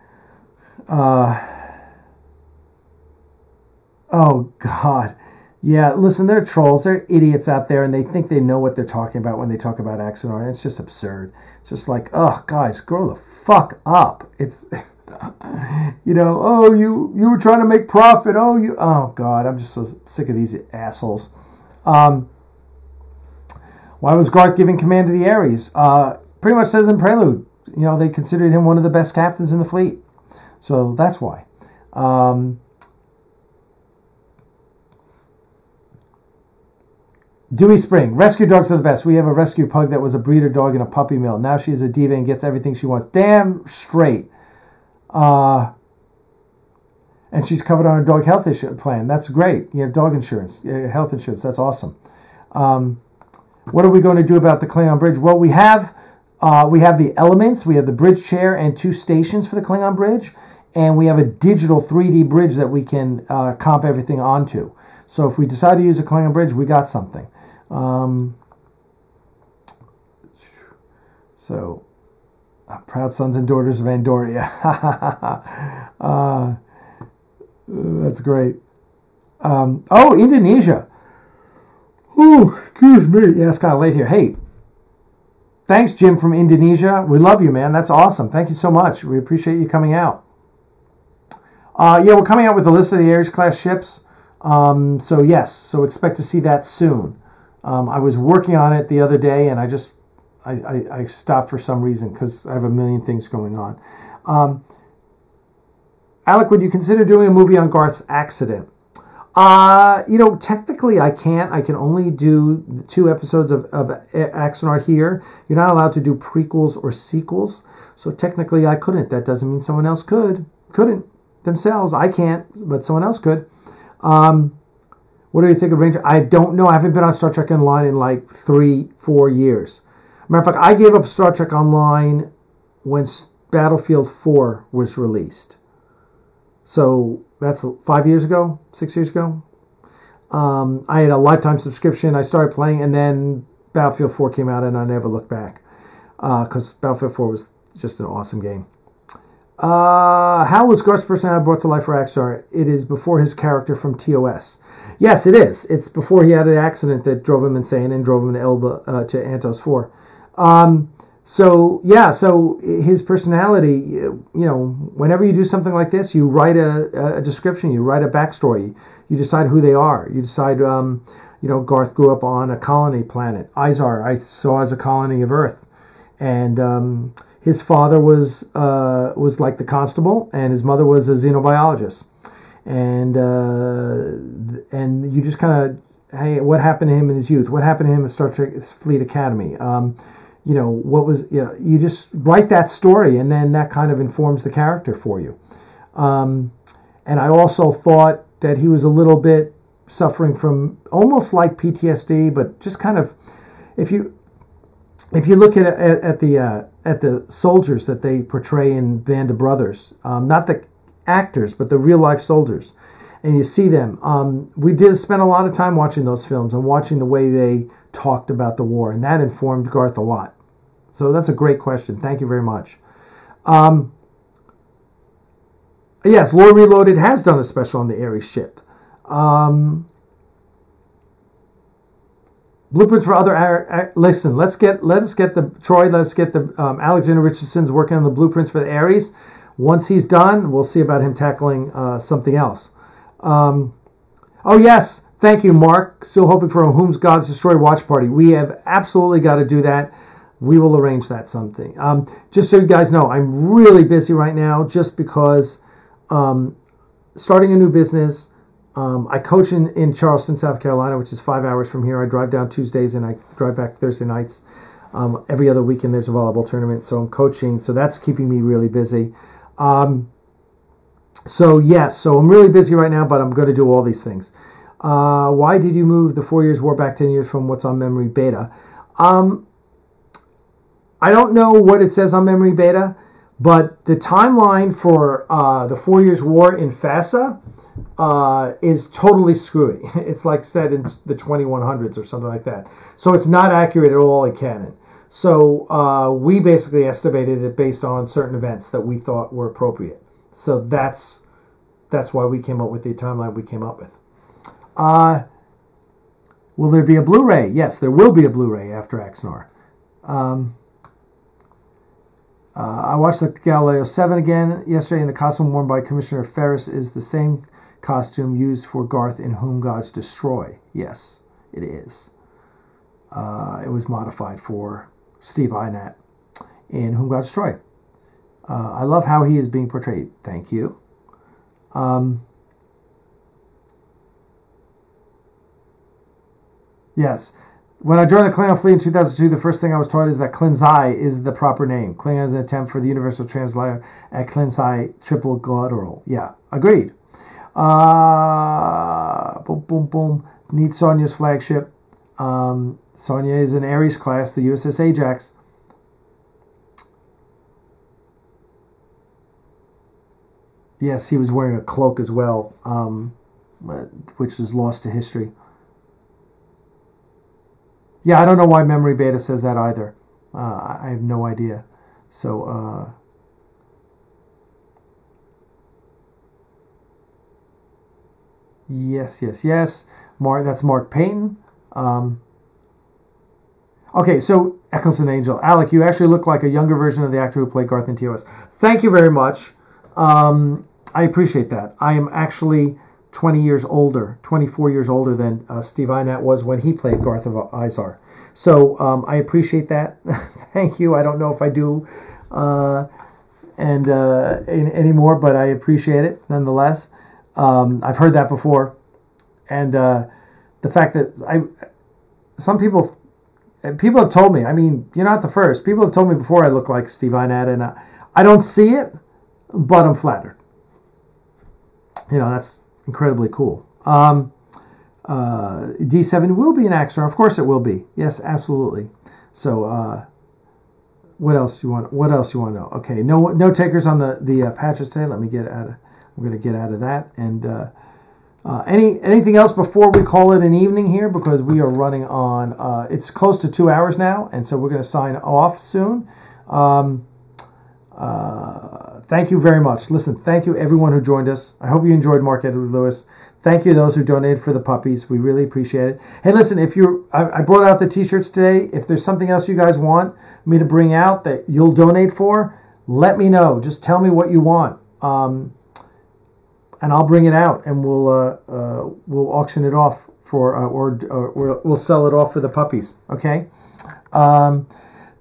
Oh, God. Yeah, listen, they're trolls. They're idiots out there, and they think they know what they're talking about when they talk about Axanar, and it's just absurd. It's just like, oh, guys, grow the fuck up. It's, oh, you were trying to make profit. Oh, God, I'm just so sick of these assholes. Why was Garth giving command to the Ares? Pretty much says in Prelude, they considered him one of the best captains in the fleet. So that's why. Dewey Spring. Rescue dogs are the best. We have a rescue pug that was a breeder dog in a puppy mill. Now she's a diva and gets everything she wants. Damn straight. And she's covered on a dog health plan. That's great. You have dog insurance, health insurance. That's awesome. What are we going to do about the Klingon bridge? Well, we have the elements. We have the bridge chair and 2 stations for the Klingon bridge. And we have a digital 3D bridge that we can comp everything onto. So if we decide to use a Klingon bridge, we got something. Proud sons and daughters of Andoria. That's great. Indonesia. Ooh, excuse me. Yeah, it's kind of late here. Hey, thanks, Jim from Indonesia. We love you, man. That's awesome. Thank you so much. We appreciate you coming out. We're coming out with a list of the Ares class ships. So expect to see that soon. I was working on it the other day, and I stopped for some reason because I have a million things going on. Alec, would you consider doing a movie on Garth's accident? Technically I can't. I can only do 2 episodes of Axanar here. You're not allowed to do prequels or sequels. So technically I couldn't. That doesn't mean someone else couldn't themselves. I can't, but someone else could. What do you think of Ranger? I don't know. I haven't been on Star Trek Online in like 3-4 years. Matter of fact, I gave up Star Trek Online when Battlefield 4 was released. So that's 5 years ago, 6 years ago. I had a lifetime subscription. I started playing, and then Battlefield 4 came out, and I never looked back because Battlefield 4 was just an awesome game. How was Garth's personality brought to life for Axanar? It is before his character from TOS. Yes, it is. It's before he had an accident that drove him insane and drove him to Elba to Antos 4. So his personality, whenever you do something like this, you write a description, you write a backstory, you decide who they are. You decide, Garth grew up on a colony planet. Izar, I saw as a colony of Earth. And his father was like the constable, and his mother was a xenobiologist. And you just kind of, hey, what happened to him in his youth? What happened to him at Star Trek Fleet Academy? You just write that story, and then that kind of informs the character for you. And I also thought that he was a little bit suffering from almost like PTSD, but just kind of, if you look at the soldiers that they portray in Band of Brothers, not the actors, but the real life soldiers, and you see them. We did spend a lot of time watching those films and watching the way they talked about the war, and that informed Garth a lot. So that's a great question. Thank you very much. Yes, Lore Reloaded has done a special on the Ares ship. Blueprints for other... Listen, let's get the Alexander Richardson's working on the blueprints for the Ares. Once he's done, we'll see about him tackling something else. Oh, yes. Thank you, Mark. Still hoping for a Whom's Gods Destroy watch party. We have absolutely got to do that. We will arrange that something. Just so you guys know, I'm really busy right now just because starting a new business. I coach in Charleston, South Carolina, which is 5 hours from here. I drive down Tuesdays and I drive back Thursday nights. Every other weekend there's a volleyball tournament, so I'm coaching. So that's keeping me really busy. So I'm really busy right now, but I'm going to do all these things. Why did you move the 4 years war back 10 years from what's on memory beta? I don't know what it says on memory beta, But the timeline for the 4 Years' War in FASA is totally screwy. It's like set in the 2100s or something like that. So it's not accurate at all in canon. So we basically estimated it based on certain events that we thought were appropriate. So that's why we came up with the timeline we came up with. Will there be a Blu-ray? Yes, there will be a Blu-ray after Axanar. I watched the Galileo 7 again yesterday, and the costume worn by Commissioner Ferris is the same costume used for Garth in Whom Gods Destroy. Yes, it is. It was modified for Steve Inat in Whom Gods Destroy. I love how he is being portrayed. Thank you. Yes. When I joined the Klingon fleet in 2002, the first thing I was taught is that Klinzai is the proper name. Klingon is an attempt for the universal translator at Klinzai triple glottal. Yeah, agreed. Boom, boom, boom. Need Sonya's flagship. Sonya is an Ares class, the USS Ajax. Yes, he was wearing a cloak as well, which is lost to history. Yeah, I don't know why Memory Beta says that either. I have no idea. So, yes. That's Mark Payton. Okay, so Eccleston Angel. Alec, you actually look like a younger version of the actor who played Garth in TOS. Thank you very much. I appreciate that. I am actually 24 years older than Steve Inat was when he played Garth of Izar. So I appreciate that. Thank you. I don't know if I do anymore, but I appreciate it nonetheless. I've heard that before. And the fact that some people have told me, I mean, you're not the first. People have told me before I look like Steve Inat, and I don't see it, but I'm flattered. You know, that's incredibly cool. D7 will be an Axanar. Of course it will be. Yes, absolutely. So what else you want to know? Okay, no takers on the patches today. Let me get out of. I'm going to get out of that. And anything else before we call it an evening here, because we are running on. It's close to 2 hours now, and so we're going to sign off soon. Thank you very much. Listen, thank you everyone who joined us. I hope you enjoyed Mark Edward Lewis. Thank you those who donated for the puppies. We really appreciate it. Hey, listen, I brought out the t-shirts today. If there's something else you guys want me to bring out that you'll donate for, let me know. Just tell me what you want. And I'll bring it out, and we'll auction it off for or we'll sell it off for the puppies. Okay.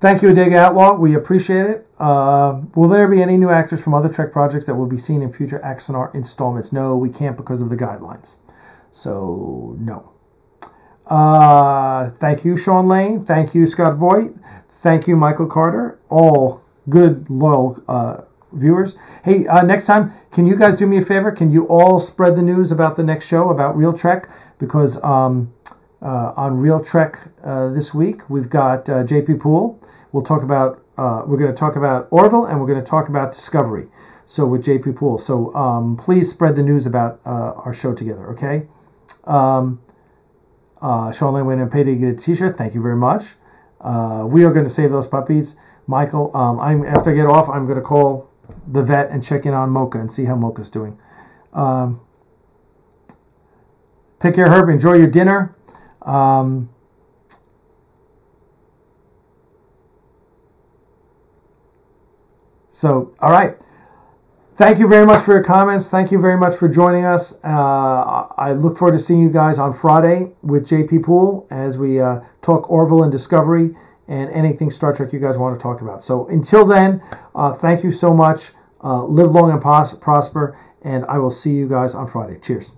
Thank you, Adega Outlaw. We appreciate it. Will there be any new actors from other Trek projects that will be seen in future Axanar installments? No, we can't because of the guidelines. So, no. Thank you, Sean Lane. Thank you, Scott Voigt. Thank you, Michael Carter. All good, loyal viewers. Hey, next time, can you guys do me a favor? Can you all spread the news about the next show, about Real Trek? Because on Real Trek this week, we've got JP Poole. We're going to talk about Orville, and we're going to talk about Discovery. So with JP Poole. So please spread the news about our show together, okay? Sean Lane went and paid to get a t-shirt. Thank you very much. We are going to save those puppies. Michael, after I get off, I'm going to call the vet and check in on Mocha and see how Mocha's doing. Take care, Herb. Enjoy your dinner. So, all right. Thank you very much for your comments. Thank you very much for joining us. I look forward to seeing you guys on Friday with JP Poole as we talk Orville and Discovery and anything Star Trek you guys want to talk about. So until then, thank you so much. Live long and prosper, and I will see you guys on Friday. Cheers.